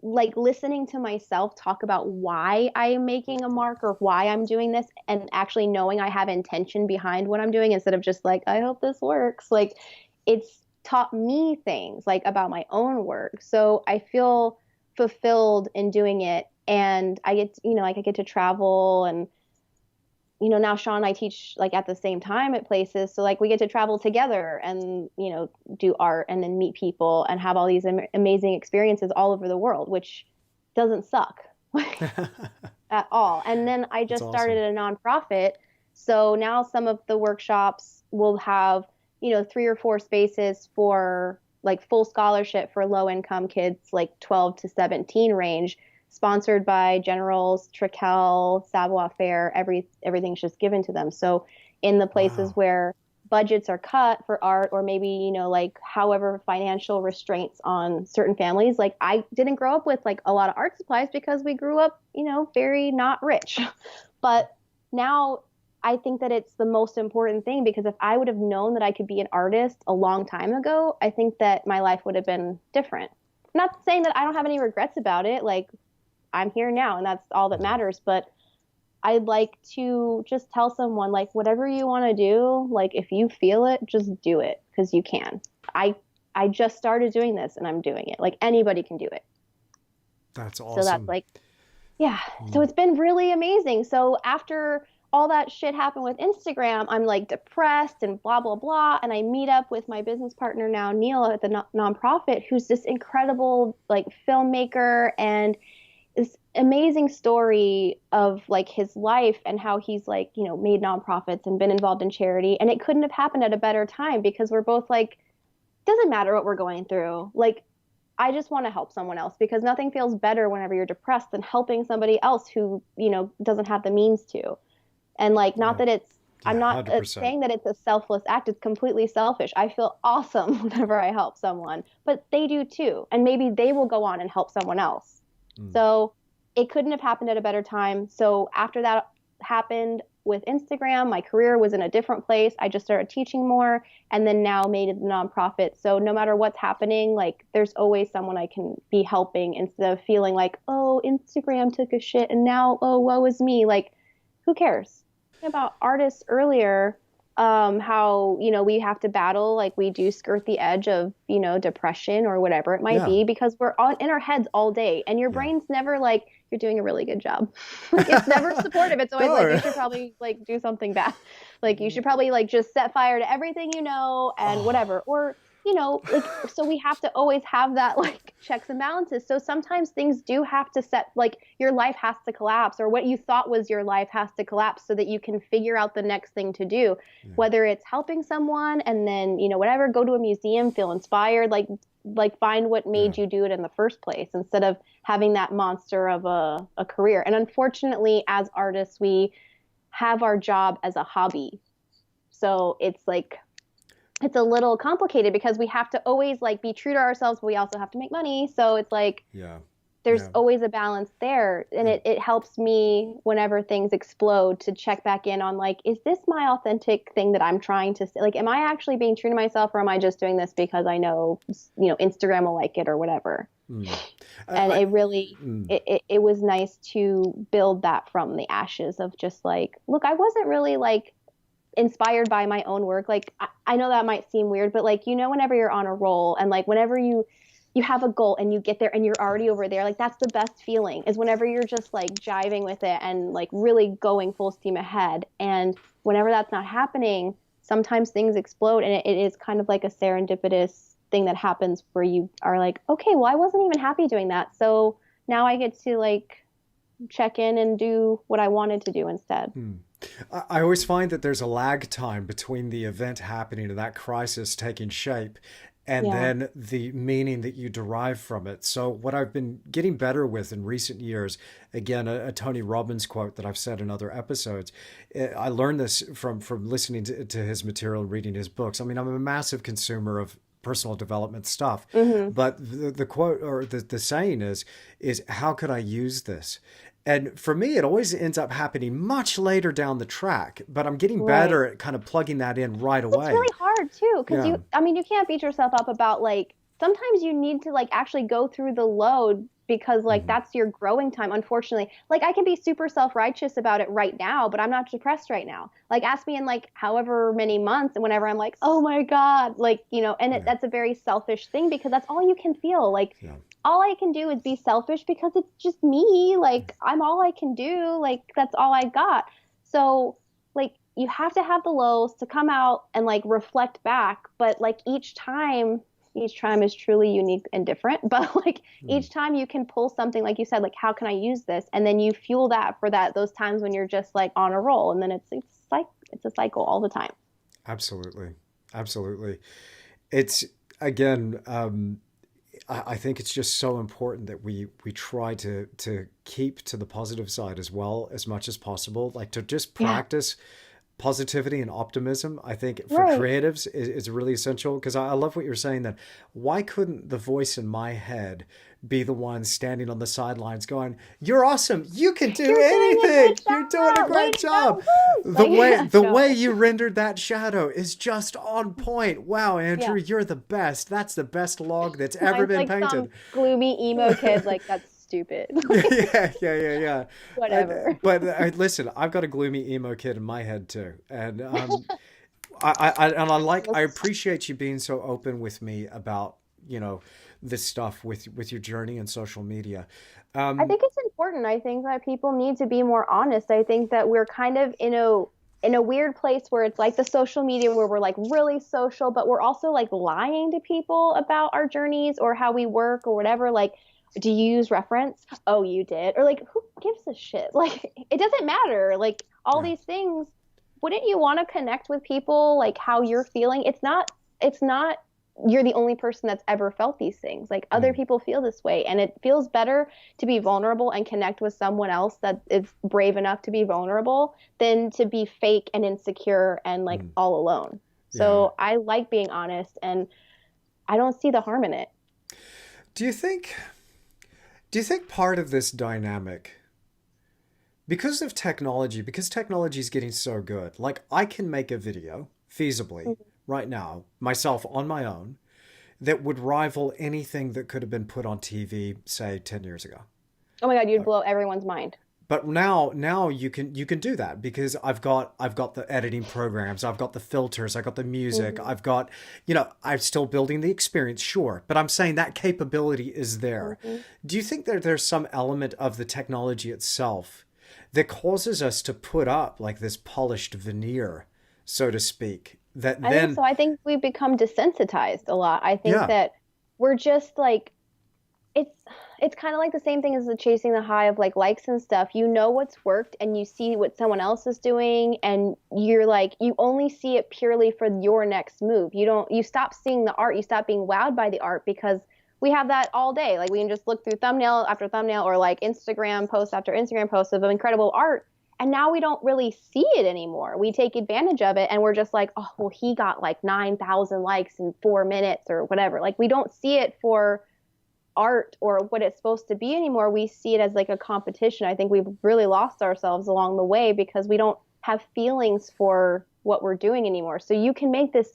like listening to myself talk about why I am making a mark or why I'm doing this, and actually knowing I have intention behind what I'm doing instead of just like, I hope this works. Like, it's taught me things like about my own work. So I feel fulfilled in doing it. And I get, like I get to travel, and now Sean and I teach like at the same time at places. So like we get to travel together and, do art and then meet people and have all these amazing experiences all over the world, which doesn't suck at all. And then I just started a nonprofit. So now some of the workshops will have, 3 or 4 spaces for like full scholarship for low income kids, like 12 to 17 range, sponsored by Generals, Trical, Savoir Faire. Everything's just given to them. So in the places where budgets are cut for art, or maybe, like however financial restraints on certain families, like I didn't grow up with like a lot of art supplies because we grew up, very not rich. But now I think that it's the most important thing, because if I would have known that I could be an artist a long time ago, I think that my life would have been different. I'm not saying that I don't have any regrets about it. Like, I'm here now, and that's all that matters. But I'd like to just tell someone, like, whatever you want to do, like, if you feel it, just do it, because you can. I just started doing this, and I'm doing it. Like, anybody can do it. That's awesome. So that's like, yeah. So it's been really amazing. So after all that shit happened with Instagram, I'm like depressed and blah, blah, blah. And I meet up with my business partner now, Neil, at the nonprofit, who's this incredible like filmmaker, and this amazing story of like his life and how he's like, made nonprofits and been involved in charity. And it couldn't have happened at a better time, because we're both like, doesn't matter what we're going through. Like, I just want to help someone else, because nothing feels better whenever you're depressed than helping somebody else who, doesn't have the means to. And like, not that it's, I'm not 100%. saying that it's a selfless act. It's completely selfish. I feel awesome whenever I help someone, but they do too. And maybe they will go on and help someone else. So it couldn't have happened at a better time. So after that happened with Instagram, my career was in a different place. I just started teaching more, and then now made it a nonprofit. So no matter what's happening, like, there's always someone I can be helping, instead of feeling like, oh, Instagram took a shit and now, oh, woe is me. Like, who cares? About artists earlier, how, we have to battle, like we do skirt the edge of, depression or whatever it might be, because we're in our heads all day, and your brain's never like, you're doing a really good job. Like, it's never supportive. It's always like, you should probably do something bad. Like, you should probably just set fire to everything and whatever. Or like, so we have to always have that like checks and balances. So sometimes things do have to set, like your life has to collapse, or what you thought was your life has to collapse so that you can figure out the next thing to do, Yeah. whether it's helping someone and then, whatever, go to a museum, feel inspired, like find what Yeah. made you do it in the first place instead of having that monster of a career. And unfortunately, as artists, we have our job as a hobby. So it's like it's a little complicated because we have to always like be true to ourselves, but we also have to make money. So it's like Yeah. there's Yeah. always a balance there. And And it helps me whenever things explode to check back in on like, is this my authentic thing that I'm trying to say? Like, am I actually being true to myself, or am I just doing this because I know, Instagram will like it or whatever? mm, And I it really, mm, it was nice to build that from the ashes of just like, look, I wasn't really like inspired by my own work. Like I know that might seem weird, but like whenever you're on a roll and like whenever you have a goal and you get there and you're already over there, like that's the best feeling is whenever you're just like jiving with it and like really going full steam ahead. And whenever that's not happening, sometimes things explode, and it is kind of like a serendipitous thing that happens where you are like, okay, well, I wasn't even happy doing that, so now I get to like check in and do what I wanted to do instead. mm. I always find that there's a lag time between the event happening and that crisis taking shape, and Yeah. then the meaning that you derive from it. So, what I've been getting better with in recent years, again, a Tony Robbins quote that I've said in other episodes, I learned this from listening to his material and reading his books. I mean, I'm a massive consumer of personal development stuff, Hmm. but the quote or the saying is how could I use this? And for me, it always ends up happening much later down the track, but I'm getting Right. better at kind of plugging that in right It's away. really hard too, because Yeah. I mean, you can't beat yourself up about like, sometimes you need to like actually go through the load because like Hmm. that's your growing time, unfortunately. Like, I can be super self-righteous about it right now, but I'm not depressed right now. Like, ask me in like however many months, and whenever I'm like, oh my God, like, and Yeah. that's a very selfish thing because that's all you can feel. Like, Yeah. all I can do is be selfish because it's just me. Like, I'm all I can do. Like, that's all I got. So, like, you have to have the lows to come out and like reflect back. But like each time is truly unique and different. But like Mm. each time you can pull something, like you said, like, how can I use this? And then you fuel that for those times when you're just like on a roll. And then it's a cycle all the time. Absolutely. Absolutely. It's again, I think it's just so important that we try to keep to the positive side as well as much as possible. Like to just Yeah. practice positivity and optimism, I think for Right. creatives is really essential because I love what you're saying that why couldn't the voice in my head be the one standing on the sidelines going, "You're awesome. You can do You're doing a anything. good You're doing a job. Way great to go. job." Woo! The way Like, the way no. you rendered that shadow is just on point. Wow, Andrew, Yeah. you're the best. That's the best log that's ever Mine's been like painted. some gloomy emo kid. Like, that's stupid. Yeah, yeah, yeah, yeah. Whatever. But listen, I've got a gloomy emo kid in my head too, and I appreciate you being so open with me about this stuff with your journey and social media. I Um, think it's important. I think that people need to be more honest. I think that we're kind of in a weird place where it's like the social media where we're like really social, but we're also like lying to people about our journeys or how we work or whatever. Like, do you use reference? Oh, you did. Or like, who gives a shit? Like, it doesn't matter. Like, all yeah, these things, wouldn't you want to connect with people like how you're feeling? It's not you're the only person that's ever felt these things. Like, other mm, people feel this way, and it feels better to be vulnerable and connect with someone else that is brave enough to be vulnerable than to be fake and insecure and like mm, all alone. yeah. So I like being honest, and I don't see the harm in it. Do you think? Do you think part of this dynamic, because of technology, because technology is getting so good, like I can make a video feasibly right now myself on my own that would rival anything that could have been put on TV, say 10 years ago. Oh my God, you'd blow everyone's mind. But now you can do that because I've got the editing programs, I've got the filters, I've got the music, Hmm. I've got I'm still building the experience, sure, but I'm saying that capability is there. Hmm. Do you think that there's some element of the technology itself that causes us to put up like this polished veneer, so to speak, that I think then, so. I think we've become desensitized a lot. I think yeah, that we're just like it's it's kind of like the same thing as the chasing the high of like likes and stuff. You know what's worked and you see what someone else is doing and you're like you only see it purely for your next move. You stop seeing the art, you stop being wowed by the art because we have that all day. Like we can just look through thumbnail after thumbnail or like Instagram post after Instagram post of incredible art. And now we don't really see it anymore. We take advantage of it and we're just like, oh, well, he got like 9,000 likes in 4 minutes or whatever. Like we don't see it for art or what it's supposed to be anymore. We see it as like a competition. I think we've really lost ourselves along the way because we don't have feelings for what we're doing anymore. So you can make this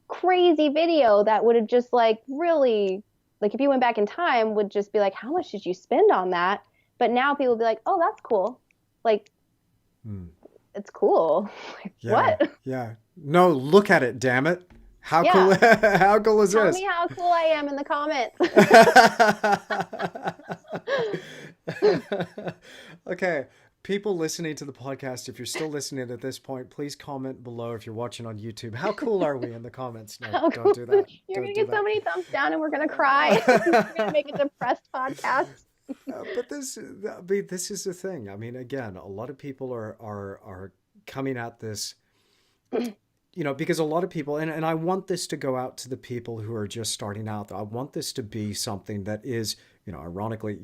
crazy video that would have just like really like if you went back in time would just be like how much did you spend on that? But now people will be like, "Oh, that's cool." Like hmm, it's cool. Like yeah, what? yeah. No, look at it, damn it. How cool, Yeah. how cool is Tell this? me how cool I am in the comments. Okay, people listening to the podcast, if you're still listening at this point, please comment below if you're watching on YouTube. How cool are we in the comments? No, How don't cool. do that. You're Don't gonna do get so that. many thumbs down and we're gonna cry. We're gonna make a depressed podcast. But this, I mean, this is the thing. I mean, again, a lot of people are coming at this, because a lot of people, and I want this to go out to the people who are just starting out. I want this to be something that is, ironically,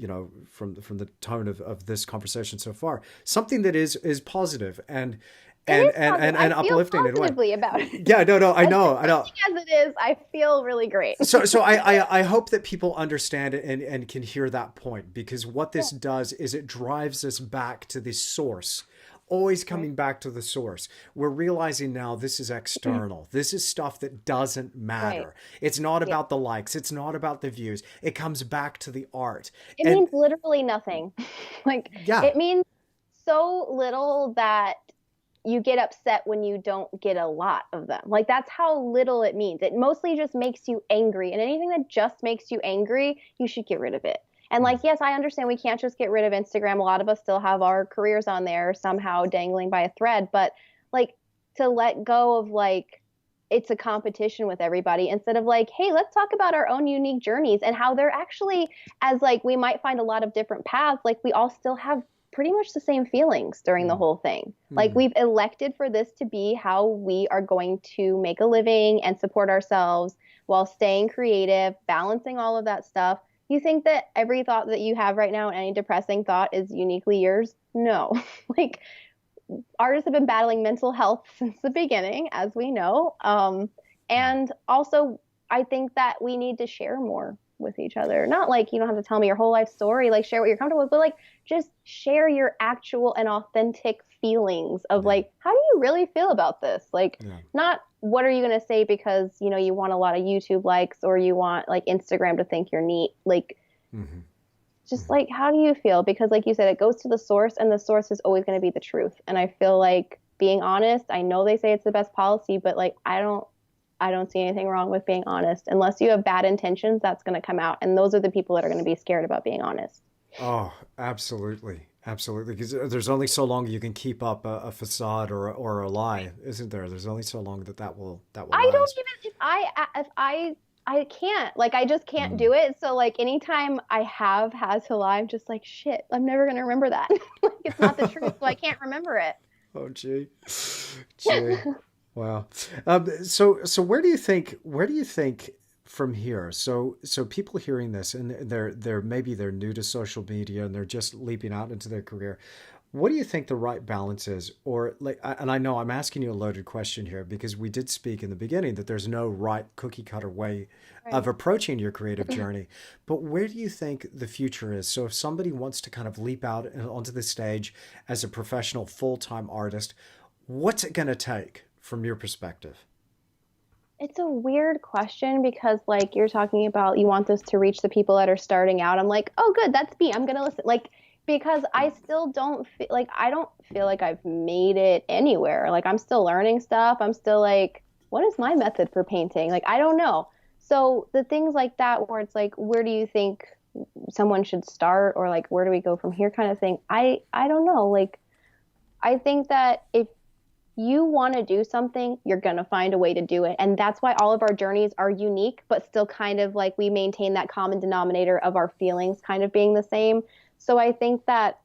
from the tone of this conversation so far, something that is positive and It and is and positive. and, I and feel uplifting in a way. positively about it. Yeah, no, I As know, I know. depressing as it is, I feel really great. So I hope that people understand it and can hear that point, because what Yeah. this does is it drives us back to the source, always Right. coming back to the source. We're realizing now this is external. This is stuff that doesn't Right. matter. It's not Yeah. about the likes. It's not about the views. It comes back to the art. It And means literally nothing. Like yeah, it means so little that you get upset when you don't get a lot of them. Like that's how little it means. It mostly just makes you angry. And anything that just makes you angry, you should get rid of it. And like, yes, I understand we can't just get rid of Instagram. A lot of us still have our careers on there somehow dangling by a thread, but like to let go of like it's a competition with everybody instead of like, hey, let's talk about our own unique journeys and how they're actually as like we might find a lot of different paths, like we all still have pretty much the same feelings during the whole thing. Like mm, we've elected for this to be how we are going to make a living and support ourselves while staying creative, balancing all of that stuff. You think that every thought that you have right now and any depressing thought is uniquely yours? No. Like artists have been battling mental health since the beginning, as we know. And also, I think that we need to share more with each other. Not like you don't have to tell me your whole life story, like share what you're comfortable with, but like just share your actual and authentic feelings of yeah, like, how do you really feel about this? Like, yeah. not what are you going to say because, you want a lot of YouTube likes or you want like Instagram to think you're neat. Like, Hmm. just like how do you feel, because like you said it goes to the source and the source is always going to be the truth. And I feel like being honest, I know they say it's the best policy, but like I don't see anything wrong with being honest. Unless you have bad intentions, that's going to come out, and those are the people that are going to be scared about being honest. Oh, absolutely. Absolutely. Because there's only so long you can keep up a facade or a lie, isn't there? There's only so long that will I don't last. even if I can't, like I just can't Mm. do it. So like anytime I have had to lie, I'm just like shit, I'm never going to remember that. Like it's not the truth, so I can't remember it. Oh, gee, gee, wow. So where do you think from here? So people hearing this and they're maybe they're new to social media and they're just leaping out into their career. What do you think the right balance is? Or like, and I know I'm asking you a loaded question here because we did speak in the beginning that there's no right cookie cutter way of Right. approaching your creative journey. But where do you think the future is? So if somebody wants to kind of leap out onto the stage as a professional full-time artist, what's it going to take from your perspective? It's a weird question because like you're talking about you want this to reach the people that are starting out. I'm like, "Oh good, that's me. I'm going to listen." Like because I still don't feel like I don't feel like I've made it anywhere. Like I'm still learning stuff. I'm still like, what is my method for painting? Like I don't know. So the things like that where it's like, where do you think someone should start or like where do we go from here kind of thing? I don't know. Like I think that if you want to do something, you're going to find a way to do it. And that's why all of our journeys are unique, but still kind of like we maintain that common denominator of our feelings kind of being the same. So I think that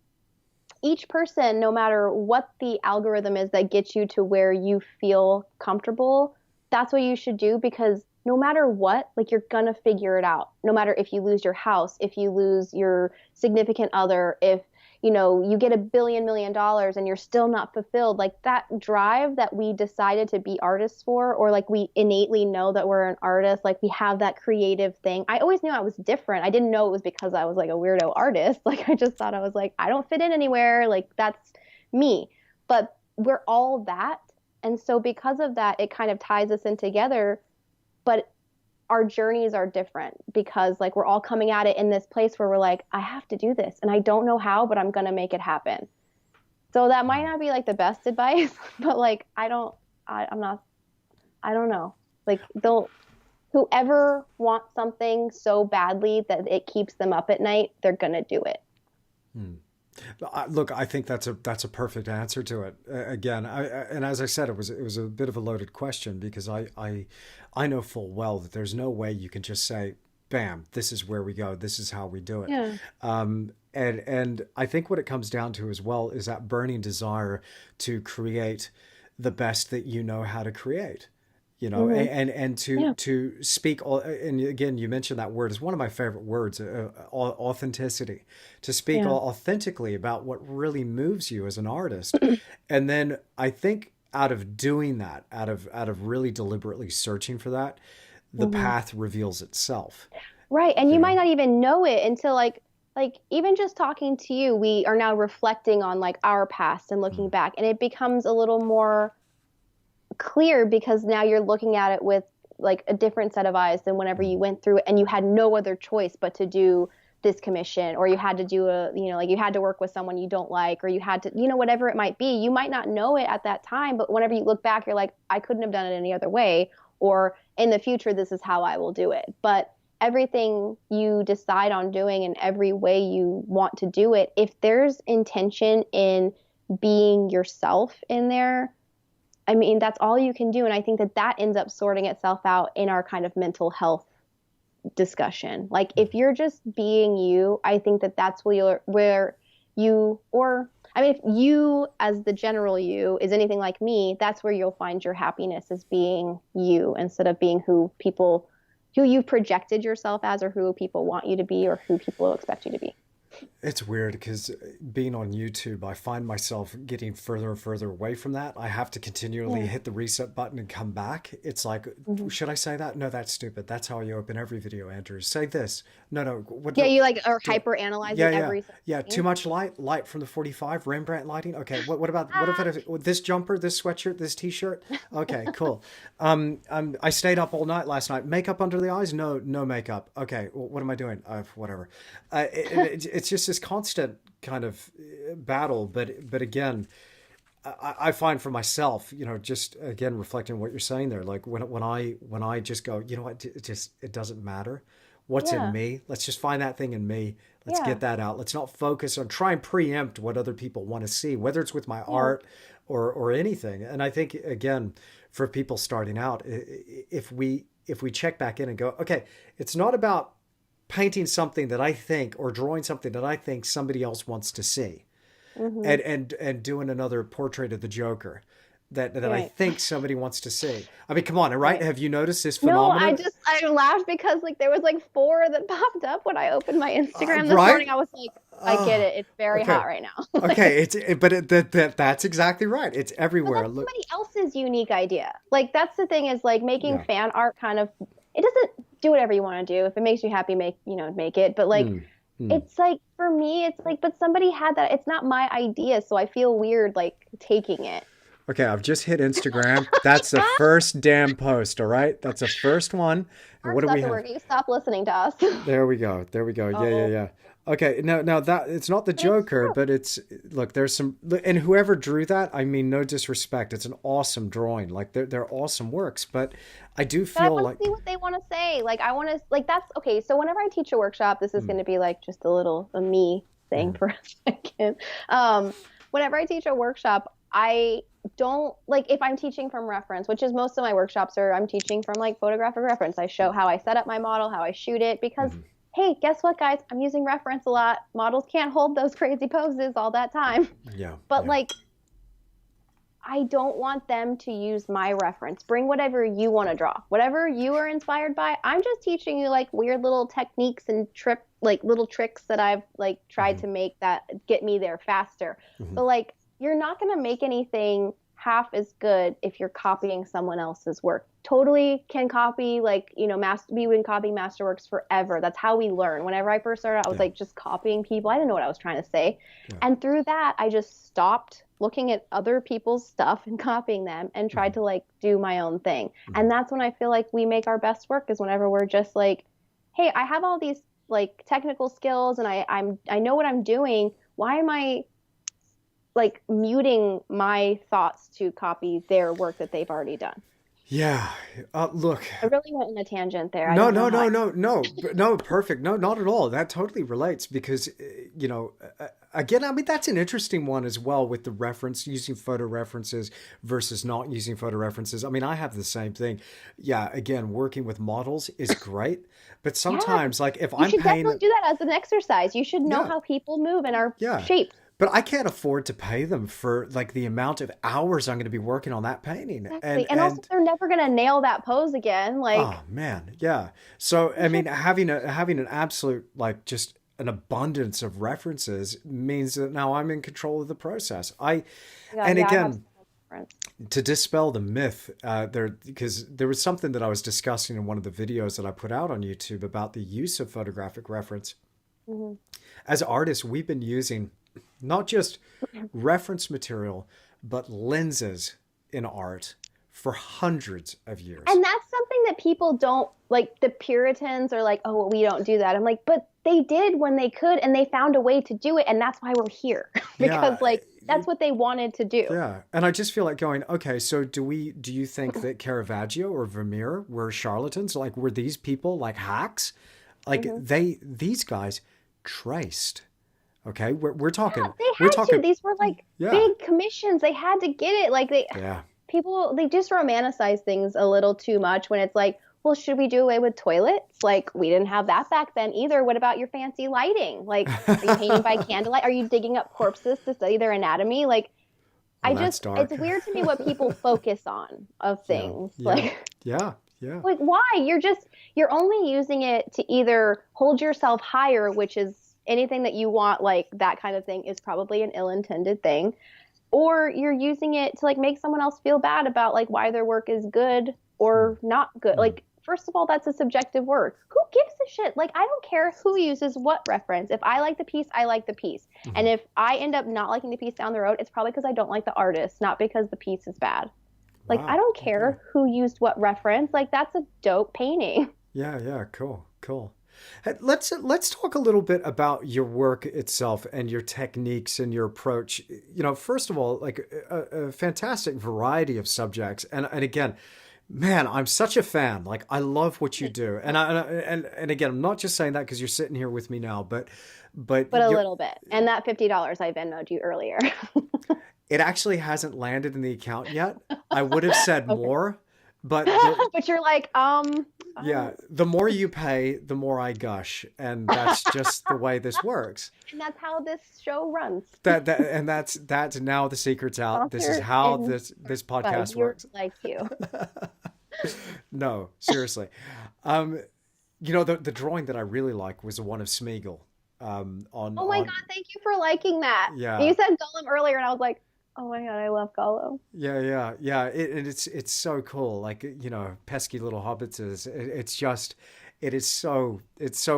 each person, no matter what the algorithm is that gets you to where you feel comfortable, that's what you should do, because no matter what, like you're gonna figure it out. No matter if you lose your house, if you lose your significant other, if you get $1 billion and you're still not fulfilled, like that drive that we decided to be artists for, or like we innately know that we're an artist, like we have that creative thing. I always knew I was different. I didn't know it was because I was like a weirdo artist. Like I just thought I was like, I don't fit in anywhere. Like that's me. But we're all that. And so because of that, it kind of ties us in together. But our journeys are different because like we're all coming at it in this place where we're like, I have to do this and I don't know how, but I'm going to make it happen. So that might not be like the best advice, but like I'm not, I don't know. Like whoever wants something so badly that it keeps them up at night, they're going to do it. Look, I think that's a perfect answer to it. Again, and as I said, it was a bit of a loaded question because I know full well that there's no way you can just say, "Bam, this is where we go. This is how we do it." Yeah. And I think what it comes down to as well is that burning desire to create the best that you know how to create. And to speak, and again, you mentioned that word is one of my favorite words, authenticity, to speak authentically about what really moves you as an artist. And then I think out of doing that, out of really deliberately searching for that, the path reveals itself. Right. And you might not even know it until like even just talking to you, we are now reflecting on like our past and looking back, and it becomes a little more clear because now you're looking at it with like a different set of eyes than whenever you went through it and you had no other choice but to do this commission, or you had to do like you had to work with someone you don't like, or you had to, whatever it might be. You might not know it at that time, but whenever you look back, you're like, I couldn't have done it any other way, or in the future, this is how I will do it. But everything you decide on doing and every way you want to do it, if there's intention in being yourself in there, I mean, that's all you can do. And I think that ends up sorting itself out in our kind of mental health discussion. Like if you're just being you, I think that's where you, or I mean, if you as the general you is anything like me, that's where you'll find your happiness, is being you instead of being who you've projected yourself as, or who people want you to be, or who people expect you to be. It's weird because being on YouTube, I find myself getting further and further away from that. I have to continually hit the reset button and come back. It's like, should I say that? No, that's stupid. That's how you open every video, Andrew. Say this. No. You like are hyper analyzing every. Yeah. Too much light from the 45 Rembrandt lighting. Okay. What about this jumper, this sweatshirt, this T-shirt? Okay, cool. I stayed up all night last night. Makeup under the eyes? No makeup. Okay. Well, what am I doing? Whatever. It's just this constant kind of battle, but again, I find for myself, just again reflecting on what you're saying there, like when I just go, you know what, it doesn't matter what's in me. Let's just find that thing in me. Let's get that out. Let's not focus on try and preempt what other people want to see, whether it's with my art or anything. And I think again, for people starting out, if we check back in and go, okay, it's not about painting something that I think, or drawing something that I think somebody else wants to see, and doing another portrait of the Joker that I think somebody wants to see. I mean, come on, right? Have you noticed this phenomenon? No, I laughed because like there was like 4 that popped up when I opened my Instagram this morning. I was like, I get it. It's very hot right now. Okay, that's exactly right. It's everywhere. But that's somebody else's unique idea. Like that's the thing, is like making fan art kind of, it doesn't do whatever you want to do. If it makes you happy, make it. But like, it's like, for me, it's like, but somebody had that. It's not my idea. So I feel weird, like taking it. Okay. I've just hit Instagram. That's the first damn post. All right. That's the first one. And what do we have? You stop listening to us. There we go. Yeah. Okay, no, that it's not the Joker, but look, there's some, and whoever drew that, I mean, no disrespect, it's an awesome drawing, like they're awesome works, but I do feel like, see what they want to say, like I want to, like that's okay. So whenever I teach a workshop, this is going to be like just a me thing for a second. Whenever I teach a workshop, I don't like if I'm teaching from reference, which is most of my workshops are I'm teaching from like photographic reference. I show how I set up my model, how I shoot it because Hmm. hey, guess what guys? I'm using reference a lot. Models can't hold those crazy poses all that time. Yeah, But yeah. like I don't want them to use my reference. Bring whatever you want to draw. Whatever you are inspired by. I'm just teaching you like weird little techniques and little tricks that I've like tried Hmm. to make that get me there faster. Hmm. But like you're not going to make anything half as good if you're copying someone else's work. Totally can copy like, we've been copying masterworks forever. That's how we learn. Whenever I first started, I was Yeah, like just copying people. I didn't know what I was trying to say. yeah. And through that, I just stopped looking at other people's stuff and copying them and tried Hmm. to like do my own thing. Hmm. And that's when I feel like we make our best work is whenever we're just like, hey, I have all these like technical skills and I know what I'm doing. Why am I like muting my thoughts to copy their work that they've already done? Yeah. Look, I really went in a tangent there. I no, don't know no, how no, I. no, no, no, perfect. No, not at all. That totally relates because, again, I mean, that's an interesting one as well with the reference, using photo references versus not using photo references. I mean, I have the same thing. Yeah, again, working with models is great, but Yeah, sometimes, like, if you I'm should paying, definitely do that as an exercise. You should know yeah, how people move and are yeah, shaped. but I can't afford to pay them for like the amount of hours I'm going to be working on that painting. Exactly. And also And they're never gonna nail that pose again. oh Like man, yeah. So you I should mean, having an absolute like just an abundance of references means that now I'm in control of the process. yeah, And yeah, I have so again, much difference. to dispel the myth, there because there was something that I was discussing in one of the videos that I put out on YouTube about the use of photographic reference. Hmm. As artists, we've been using not just reference material, but lenses in art for hundreds of years. And that's something that people don't like. The Puritans are like, oh, well, we don't do that. I'm like, but they did when they could, and they found a way to do it, and that's why we're here because Yeah, like that's what they wanted to do. yeah. And I just feel like going, okay, so do you think that Caravaggio or Vermeer were charlatans? Like were these people like hacks? Like Hmm. these guys traced. Okay? Yeah, they we're had to. talking These were like yeah. big commissions. They had to get it. Like Yeah. they just romanticize things a little too much when it's like, well, should we do away with toilets? Like we didn't have that back then either. What about your fancy lighting? Like, are you painting by candlelight? Are you digging up corpses to study their anatomy? Like, Well, that's it's dark. weird to me what people focus on of Yeah. things. Yeah. Like, Yeah. Yeah. like why? You're only using it to either hold yourself higher, which is anything that you want, like that kind of thing is probably an ill-intended thing, or you're using it to like make someone else feel bad about like why their work is good Mm, or not good. mm, Like, first of all, that's a subjective word. Who gives a shit? Like, I don't care who uses what reference. If I like the piece, I like the piece. And mhm. if I end up not liking the piece down the road, it's probably because I don't like the artist, not because the piece is bad. Like, I Wow. don't Okay. care who used what reference. Like, that's a dope painting. Yeah, yeah, cool, cool. Hey, let's talk a little bit about your work itself and your techniques and your approach. First of all, like a fantastic variety of subjects, and again, man, I'm such a fan. Like I love what you do, and again, I'm not just saying that because you're sitting here with me now, but But a little bit. And that $50 I Venmoed you earlier. it actually hasn't landed in the account yet. I would have said Okay. more, but the But you're like, yeah, the more you pay, the more I gush, and that's just the way this works. and that's how this show runs. That's now the secret's out. This is Sponsored how and this by podcast viewers works. like you. No, seriously. Um, the drawing that I really like was the one of Smeagol. Oh my God, On thank you for liking that. You yeah, said Gollum earlier, and I was like, oh my God, I love Gollum. yeah, yeah, yeah. It's so cool. Like pesky little hobbits is. It's just. It's so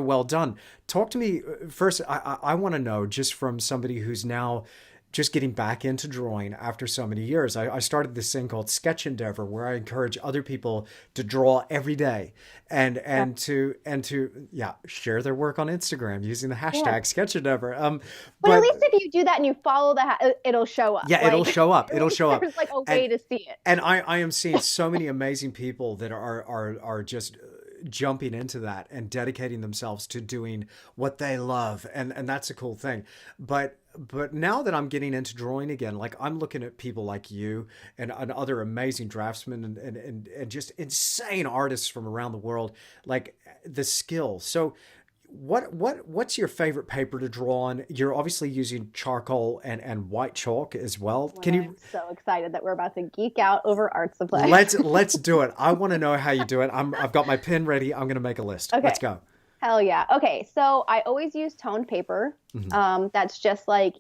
well done. Talk to me first. I want to know just from somebody who's now just getting back into drawing after so many years. I started this thing called Sketch Endeavour where I encourage other people to draw every day Yeah. and to yeah share their work on Instagram using the Yeah. hashtag Sketch Endeavour. But at But least if you do that and you follow it'll show up. yeah, it'll Like, show up. at It'll least show up. there's like a And way to see it. and I am seeing so many amazing people that are just jumping into that and dedicating themselves to doing what they love, and that's a cool thing. But now that I'm getting into drawing again, like I'm looking at people like you and other amazing draftsmen and just insane artists from around the world, like the skill. So what's your favorite paper to draw on? You're obviously using charcoal and white chalk as well. When Can I'm you so excited that we're about to geek out over art supply. let's do it. I want to know how you do it. I've got my pen ready. I'm going to make a list. Okay. Let's go. Hell yeah. Okay, so I always use toned paper. That's just like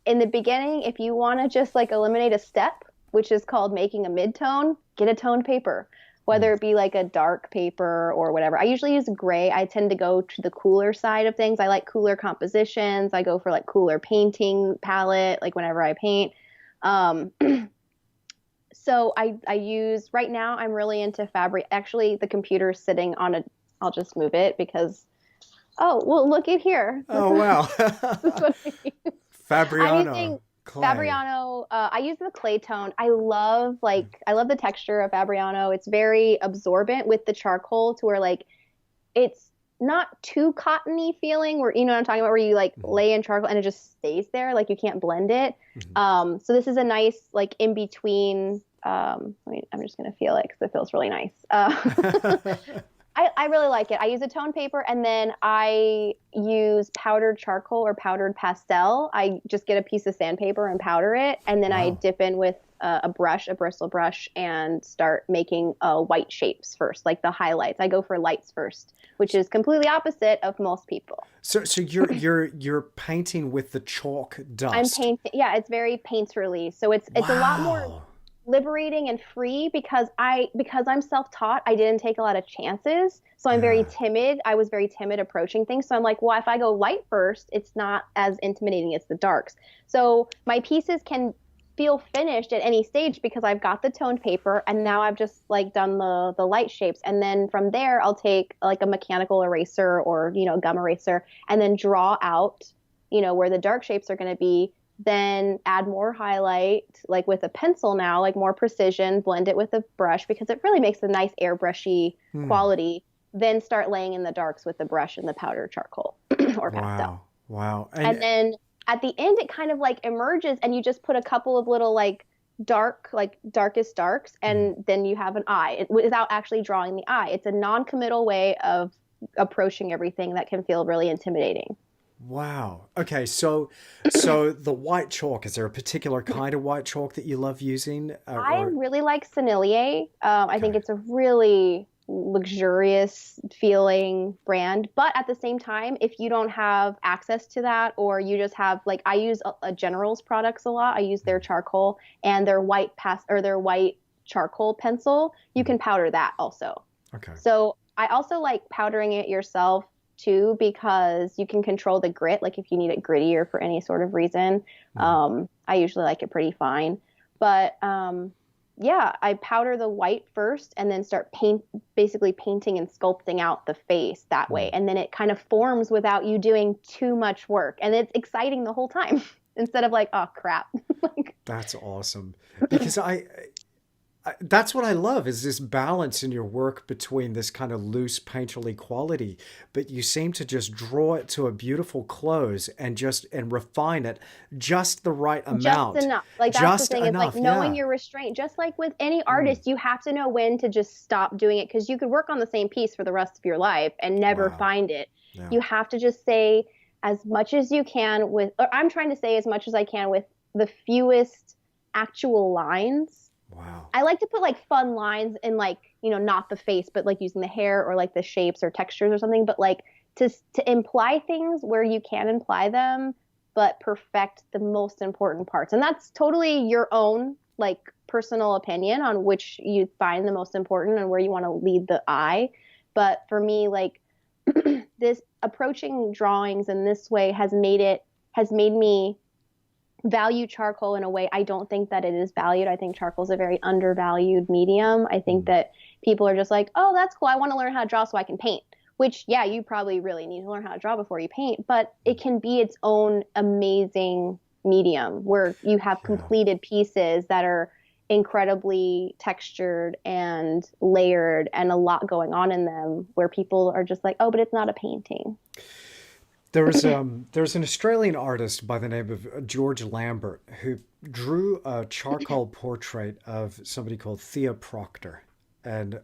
in the beginning, if you want to just like eliminate a step, which is called making a mid-tone, get a toned paper, whether it be like a dark paper or whatever. I usually use gray. I tend to go to the cooler side of things. I like cooler compositions. I go for like cooler painting palette, like whenever I paint. So I use, right now I'm really into fabric. Actually, the computer's sitting on I'll just move it because, oh, well, look at here. Oh, wow. This is what I use. Fabriano. I'm using clay. Fabriano. I use the clay tone. I love the texture of Fabriano. It's very absorbent with the charcoal to where like it's not too cottony feeling where, you know what I'm talking about, where you like lay in charcoal and it just stays there, like you can't blend it. So this is a nice like in between. I'm just gonna feel it because it feels really nice. I really like it. I use a tone paper and then I use powdered charcoal or powdered pastel. I just get a piece of sandpaper and powder it. And then I dip in with a bristle brush, and start making white shapes first, like the highlights. I go for lights first, which is completely opposite of most people. So you're painting with the chalk dust. I'm painting. Yeah, it's very painterly. So it's a lot more liberating and free because I'm self-taught. I didn't take a lot of chances. So I'm very timid. I was very timid approaching things. So I'm like, well, if I go light first, it's not as intimidating as the darks. So my pieces can feel finished at any stage because I've got the toned paper and now I've just like done the light shapes. And then from there, I'll take like a mechanical eraser or, gum eraser and then draw out, where the dark shapes are going to be. Then add more highlight, like with a pencil now, like more precision, blend it with a brush because it really makes a nice airbrushy quality. Then start laying in the darks with the brush and the powdered charcoal or pastel. Wow. And then at the end, it kind of like emerges and you just put a couple of little like darkest darks and then you have an eye without actually drawing the eye. It's a non-committal way of approaching everything that can feel really intimidating. Wow. Okay, so the white chalk, is there a particular kind of white chalk that you love using? I really like Sennelier. I think it's a really luxurious feeling brand. But at the same time, if you don't have access to that or you just have, like, I use a General's products a lot. I use their charcoal and their white charcoal pencil. You can powder that also. Okay. So I also like powdering it yourself too, because you can control the grit. Like if you need it grittier for any sort of reason, I usually like it pretty fine. But I powder the white first and then start basically painting and sculpting out the face that way. And then it kind of forms without you doing too much work. And it's exciting the whole time instead of like, oh crap. That's awesome. Because that's what I love, is this balance in your work between this kind of loose painterly quality, but you seem to just draw it to a beautiful close and refine it just the right amount. Just enough. Like that's the thing, is like knowing your restraint. Just like with any artist, you have to know when to just stop doing it, because you could work on the same piece for the rest of your life and never find it. Yeah. You have to just say as much as you can or I'm trying to say as much as I can with the fewest actual lines. Wow. I like to put like fun lines in, like, not the face, but like using the hair or like the shapes or textures or something, but like to imply things where you can imply them, but perfect the most important parts. And that's totally your own like personal opinion on which you find the most important and where you want to lead the eye. But for me, like this approaching drawings in this way has made me value charcoal in a way I don't think that it is valued. I think charcoal is a very undervalued medium. I think that people are just like, oh, that's cool. I want to learn how to draw so I can paint, which, yeah, you probably really need to learn how to draw before you paint, but it can be its own amazing medium where you have completed pieces that are incredibly textured and layered and a lot going on in them where people are just like, oh, but it's not a painting. There's an Australian artist by the name of George Lambert who drew a charcoal portrait of somebody called Thea Proctor, and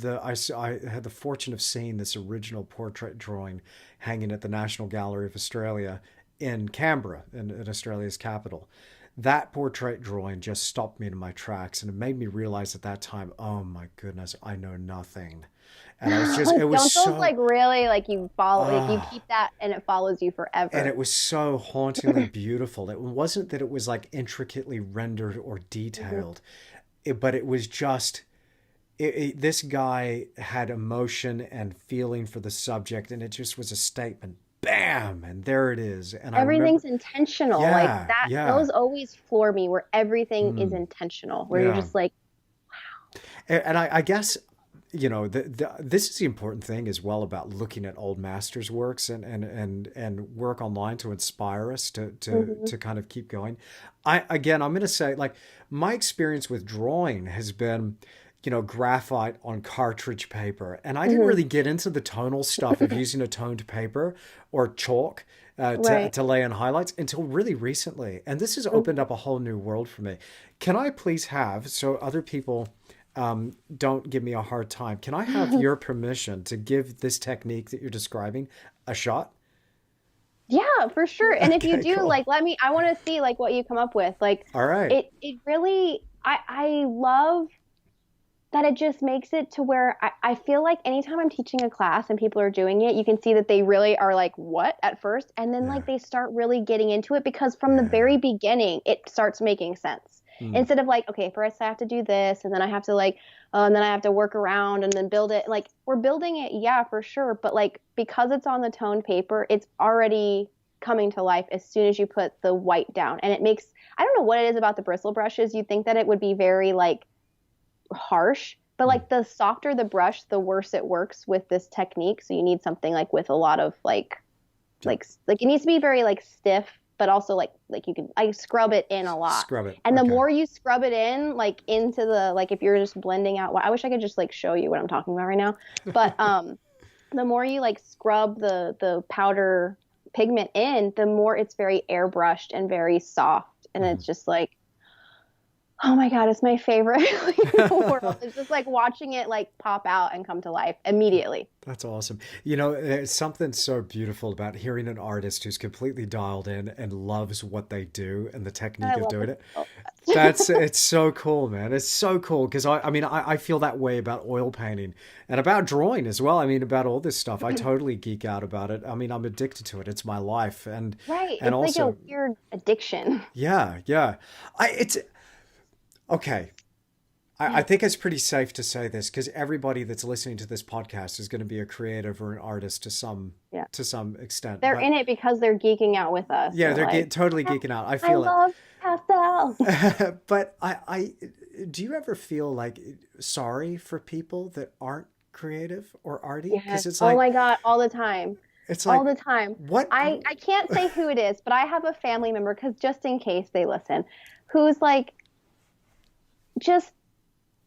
I had the fortune of seeing this original portrait drawing hanging at the National Gallery of Australia in Canberra, in Australia's capital. That portrait drawing just stopped me in my tracks, and it made me realize at that time, oh my goodness, I know nothing. And I was just, it was Don't those so, like really like you follow like you ah, keep that and it follows you and forever. it was so hauntingly beautiful. It wasn't that it was like intricately rendered or Mhm. detailed, but it was just this guy had emotion and feeling for the subject, and it just was a statement. Bam, and there it is. And I remember, Everything's intentional. Like yeah, that, yeah, those always floor me where everything is mm, intentional, where you're yeah. just like, And I guess this is the important thing as well about looking at old masters works and work online to inspire us mhm, to kind of keep going. I'm going to say, like, my experience with drawing has been, graphite on cartridge paper, and I didn't mhm. really get into the tonal stuff of using a toned paper or chalk Right. to lay in highlights until really recently. And this has opened Mhm. up a whole new world for me. Can I please have, so other people don't give me a hard time, can I have your permission to give this technique that you're describing a shot? Yeah, for sure. And if you Okay, do, cool. like, let me, I want to see like what you come up with. Like All right. it really, I love that it just makes it to where I feel like anytime I'm teaching a class and people are doing it, you can see that they really are like, what at first? And then Yeah. like they start really getting into it because from the Yeah. very beginning, it starts making sense. Mm. Instead of like, okay, first I have to do this and then I have to like, and then I have to work around and then build it. Like we're building it, yeah, for sure. But like because it's on the toned paper, it's already coming to life as soon as you put the white down. And it makes, I don't know what it is about the bristle brushes. You think that it would be very like harsh. But Mm. like the softer the brush, the worse it works with this technique. So you need something like with a lot of Yeah. like it needs to be very like stiff, but also like you can I scrub it in a lot. Scrub it. And the Okay. more you scrub it in, like into the like if you're just blending out, I wish I could just like show you what I'm talking about right now. But the more you like scrub the powder pigment in, the more it's very airbrushed and very soft. And Mhm. it's just like oh my God, it's my favorite like, in the world. It's just like watching it like pop out and come to life immediately. That's awesome. There's something so beautiful about hearing an artist who's completely dialed in and loves what they do and the I technique of love doing it it. so much. It's so cool, man. It's so cool because I feel that way about oil painting and about drawing as well. I mean, about all this stuff. I totally geek out about it. I mean, I'm addicted to it. It's my life, Right. and It's like a also, weird addiction. yeah, yeah. It's okay. I Yeah. think it's pretty safe to say this because everybody that's listening to this podcast is going to be a creative or an artist Yeah. to some extent. They're But in it because they're geeking out with us. yeah, They're they're like, totally "Ah, geeking out. I I feel it. love pastels. But do you ever feel like sorry for people that aren't creative or arty? Yes. Because it's Oh like my God. All the time. it's All like the time. what? I can't say who it is, but I have a family member because just in case they listen, who's like just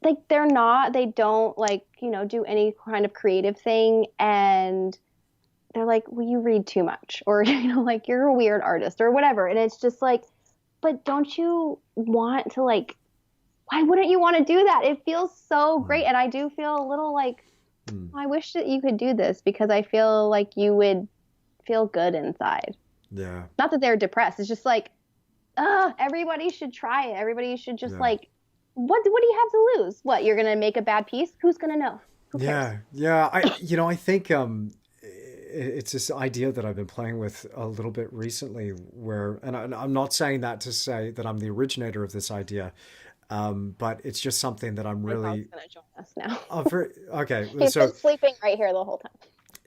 like they don't like do any kind of creative thing and they're like well you read too much or like you're a weird artist or whatever and it's just like but don't you want to like why wouldn't you want to do that it feels so Mm, great and I do feel a little like mm, I wish that you could do this because I feel like you would feel good inside yeah, not that they're depressed it's just like everybody should try it. Everybody should just yeah. like, what do you have to lose? What, you're gonna make a bad piece? Who's gonna know? Who cares? Yeah, yeah. I think it's this idea that I've been playing with a little bit recently, where, and I'm not saying that to say that I'm the originator of this idea, but it's just something that I'm My dog's really, gonna join us now. okay. He's been sleeping right here the whole time.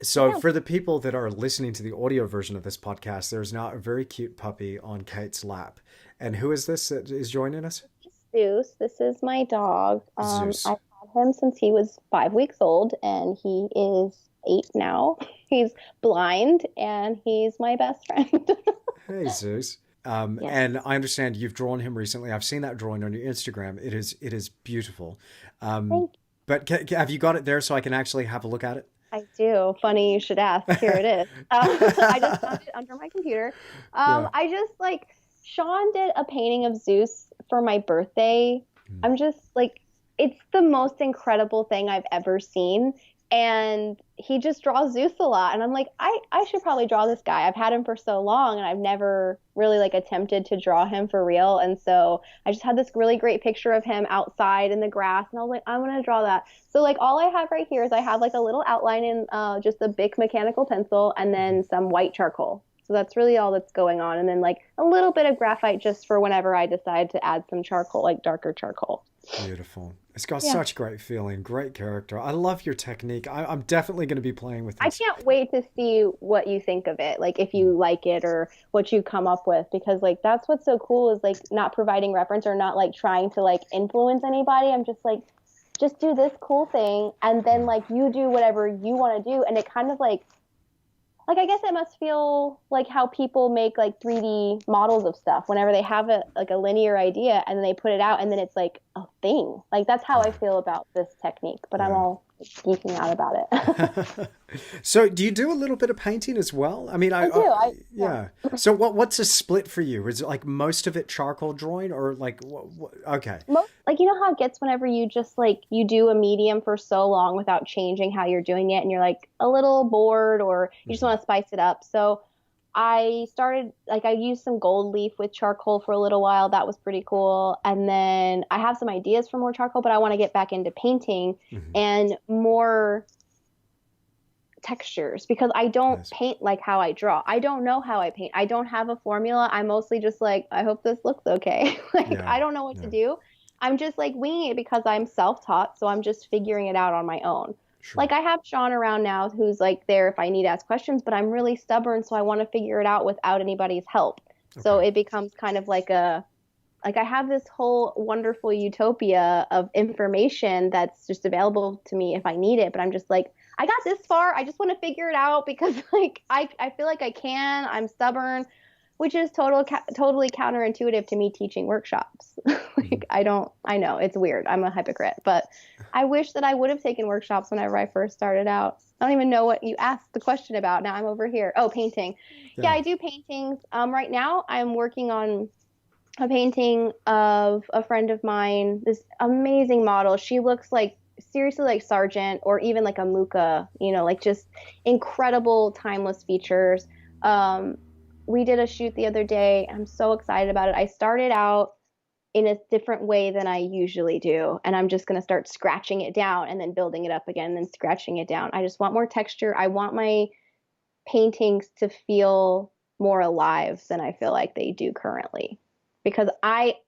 So Yeah. for the people that are listening to the audio version of this podcast, there's now a very cute puppy on Kate's lap, and who is this that is joining us? Zeus, this is my dog. Zeus. I've had him since he was 5 weeks old, and he is 8 now. He's blind, and he's my best friend. Hey, Zeus. Yeah. And I understand you've drawn him recently. I've seen that drawing on your Instagram. It is beautiful. Thank But have you got it there so I can actually have a look at it? I do. Funny you should ask. Here it is. I just found it under my computer. Yeah. I just like Sean did a painting of Zeus for my birthday. I'm just like, it's the most incredible thing I've ever seen. And he just draws Zeus a lot. And I'm like, I should probably draw this guy. I've had him for so long and I've never really like attempted to draw him for real. And so I just had this really great picture of him outside in the grass. And I was like, I'm going to draw that. So like all I have right here is I have like a little outline in just a big mechanical pencil and then some white charcoal. So that's really all that's going on. And then like a little bit of graphite just for whenever I decide to add some charcoal, like darker charcoal. Beautiful. It's got Yeah. such great feeling, great character. I love your technique. I'm definitely going to be playing with I this. can't wait to see what you think of it, like if you like it or what you come up with, because like that's what's so cool is like not providing reference or not like trying to like influence anybody. I'm just like, just do this cool thing and then like you do whatever you want to do. And it kind of like I guess it must feel like how people make like 3D models of stuff whenever they have a like a linear idea and then they put it out and then it's like a thing. Like that's how I feel about this technique, but I'm Yeah. all geeking out about it. So, do you do a little bit of painting as well? I mean, I do. Yeah. yeah. So, what's a split for you? Is it like most of it charcoal drawing, or like okay, Most, like you know how it gets whenever you just like you do a medium for so long without changing how you're doing it and you're like a little bored or you just want to spice it up. So I started like I used some gold leaf with charcoal for a little while. That was pretty cool. And then I have some ideas for more charcoal, but I want to get back into painting and more textures because I don't nice. paint like how I draw. I don't know how I paint. I don't have a formula. I'm mostly just like, I hope this looks okay. Like, Yeah, I don't know what to yeah, do. I'm just like winging it because I'm self-taught. So I'm just figuring it out on my own. sure. Like, I have Sean around now who's like there if I need to ask questions, but I'm really stubborn. So I want to figure it out without anybody's help. So Okay. it becomes kind of like I have this whole wonderful utopia of information that's just available to me if I need it. But I'm just like, I got this far. I just want to figure it out because like I feel like I can. I'm stubborn, which is totally counterintuitive to me teaching workshops. Like I know it's weird. I'm a hypocrite, but I wish that I would have taken workshops whenever I first started out. I don't even know what you asked the question about. Now I'm over here. Oh, painting. Yeah, Yeah. I do paintings. Right now I'm working on a painting of a friend of mine, this amazing model. She looks like seriously like Sargent or even like a Muka, you know, like just incredible timeless features. Um, we did a shoot the other day. I'm so excited about it. I started out in a different way than I usually do, and I'm just going to start scratching it down and then building it up again and then scratching it down. I just want more texture. I want my paintings to feel more alive than I feel like they do currently because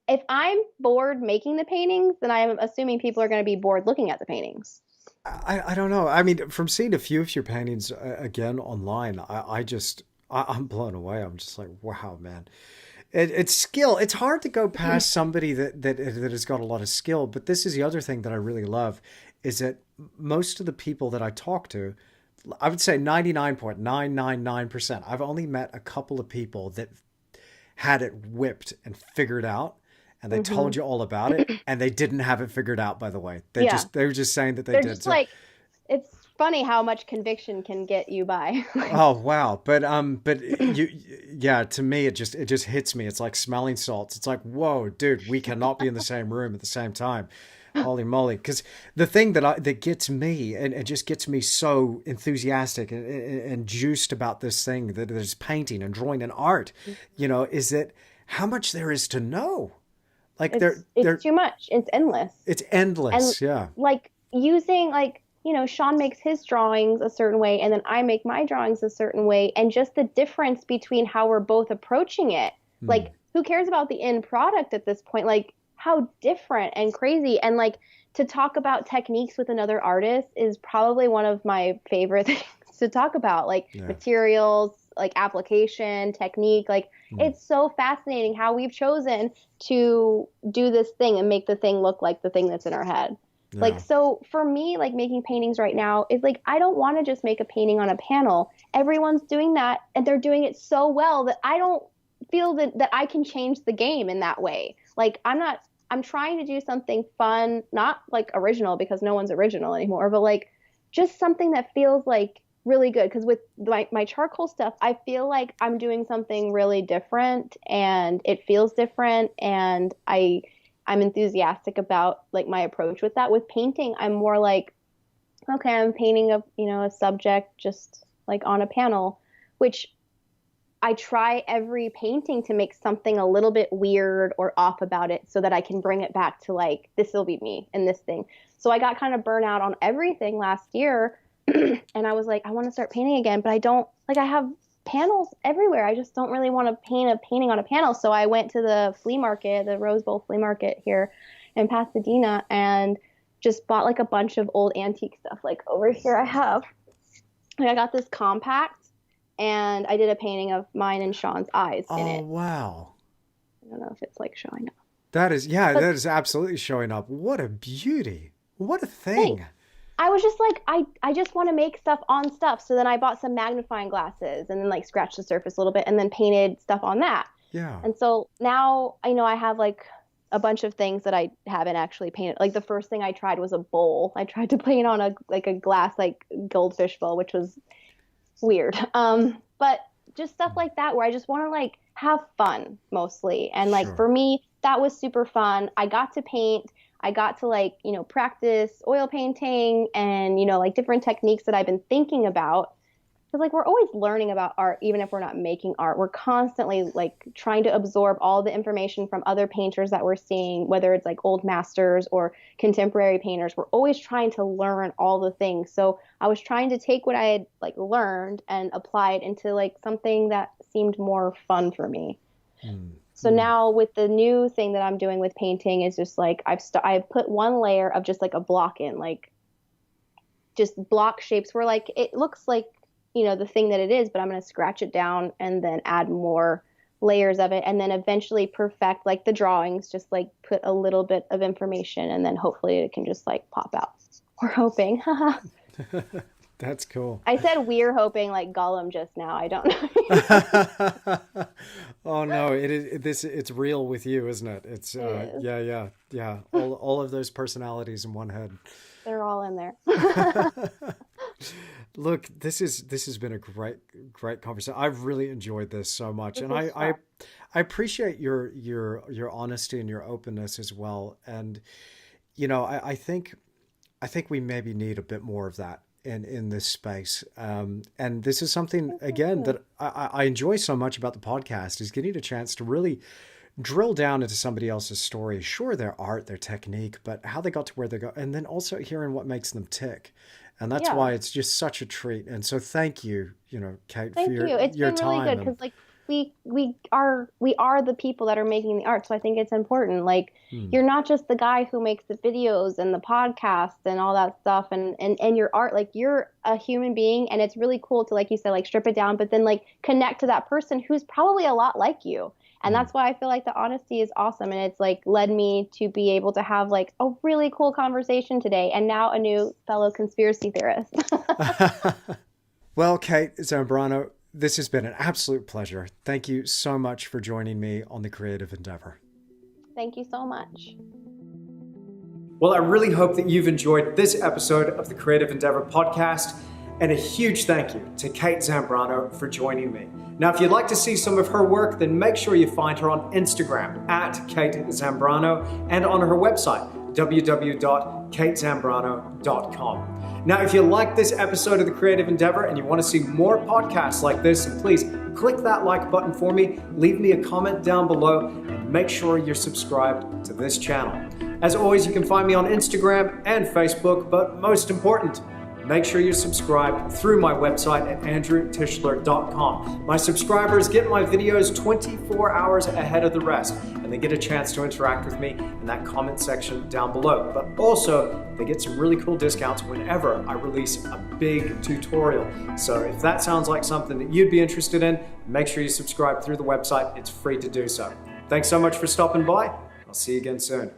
if I'm bored making the paintings, then I'm assuming people are going to be bored looking at the paintings. I don't know. I mean, from seeing a few of your paintings again online, I'm blown away. I'm just like, wow, man. It's skill. It's hard to go past somebody that has got a lot of skill. But this is the other thing that I really love is that most of the people that I talk to, I would say 99.999%. I've only met a couple of people that had it whipped and figured out and they Hmm. told you all about it and they didn't have it figured out, by the way. Yeah, They were just saying that they they're did. just So like it's funny how much conviction can get you by. oh wow. But you yeah, to me it just hits me. It's like smelling salts. It's like, whoa, dude, we cannot be in the same room at the same time. Holy moly. Because the thing that gets me and it just gets me so enthusiastic and juiced about this thing that is painting and drawing and art, is that how much there is to know. Like It's too much. It's endless. it's And endless. Yeah. like using like Sean makes his drawings a certain way and then I make my drawings a certain way and just the difference between how we're both approaching it, Hmm. like who cares about the end product at this point, like how different and crazy. And like to talk about techniques with another artist is probably one of my favorite things to talk about, like Yeah. materials, like application technique, like Hmm. it's so fascinating how we've chosen to do this thing and make the thing look like the thing that's in our head. Like, Yeah. so for me, like making paintings right now is like, I don't want to just make a painting on a panel. Everyone's doing that and they're doing it so well that I don't feel that I can change the game in that way. Like I'm trying to do something fun, not like original because no one's original anymore, but like just something that feels like really good. Because with my charcoal stuff, I feel like I'm doing something really different and it feels different. And I'm enthusiastic about like my approach with that. With painting, I'm more like, okay, I'm painting a subject just like on a panel, which I try every painting to make something a little bit weird or off about it so that I can bring it back to like, this will be me in this thing. So I got kind of burnt out on everything last year. And I was like, I want to start painting again, but I have panels everywhere. I just don't really want to paint a painting on a panel. So I went to the flea market, the Rose Bowl flea market here in Pasadena, and just bought like a bunch of old antique stuff. Like over here I got this compact. And I did a painting of mine and Sean's eyes in it. Oh, wow. I don't know if it's like showing up. That is absolutely showing up. What a beauty. What a thing. Thanks. I was just like, I just want to make stuff on stuff. So then I bought some magnifying glasses and then like scratched the surface a little bit and then painted stuff on that. Yeah. And so now I have like a bunch of things that I haven't actually painted. Like the first thing I tried was a bowl. I tried to paint on a glass like goldfish bowl, which was weird. But just stuff like that where I just want to like have fun mostly. And like for me, that was super fun. I got to paint. I got to like, practice oil painting and, like different techniques that I've been thinking about. Because like we're always learning about art, even if we're not making art. We're constantly like trying to absorb all the information from other painters that we're seeing, whether it's like old masters or contemporary painters. We're always trying to learn all the things. So I was trying to take what I had like learned and apply it into like something that seemed more fun for me. So now with the new thing that I'm doing with painting is just like I've put one layer of just like a block in, like just block shapes where like it looks like the thing that it is, but I'm going to scratch it down and then add more layers of it and then eventually perfect like the drawings, just like put a little bit of information and then hopefully it can just like pop out. We're hoping. That's cool. I said we're hoping like Gollum just now. I don't know. Oh no, it's real with you, isn't it? It's yeah. All of those personalities in one head. They're all in there. Look, this has been a great conversation. I've really enjoyed this so much, and I appreciate your honesty and your openness as well. And I think we maybe need a bit more of that in this space. And this is something again that I enjoy so much about the podcast is getting a chance to really drill down into somebody else's story. Sure, their art, their technique, but how they got to where they go, and then also hearing what makes them tick. And that's why it's just such a treat. And so thank you, Kate, for your time. It's been really good because like we are the people that are making the art. So I think it's important. Like you're not just the guy who makes the videos and the podcast and all that stuff and your art. Like you're a human being, and it's really cool to, like you said, like strip it down, but then like connect to that person who's probably a lot like you. And that's why I feel like the honesty is awesome. And it's like led me to be able to have like a really cool conversation today. And now a new fellow conspiracy theorist. Well, Kate Zambrano, this has been an absolute pleasure. Thank you so much for joining me on The Creative Endeavour. Thank you so much. Well, I really hope that you've enjoyed this episode of the Creative Endeavour podcast. And a huge thank you to Kate Zambrano for joining me. Now, if you'd like to see some of her work, then make sure you find her on Instagram at Kate Zambrano and on her website, www.katezambrano.com. Now, if you like this episode of The Creative Endeavour and you want to see more podcasts like this, then please click that like button for me, leave me a comment down below, and make sure you're subscribed to this channel. As always, you can find me on Instagram and Facebook, but most important, make sure you're subscribed through my website at andrewtischler.com. My subscribers get my videos 24 hours ahead of the rest, and they get a chance to interact with me in that comment section down below. But also, they get some really cool discounts whenever I release a big tutorial. So if that sounds like something that you'd be interested in, make sure you subscribe through the website. It's free to do so. Thanks so much for stopping by. I'll see you again soon.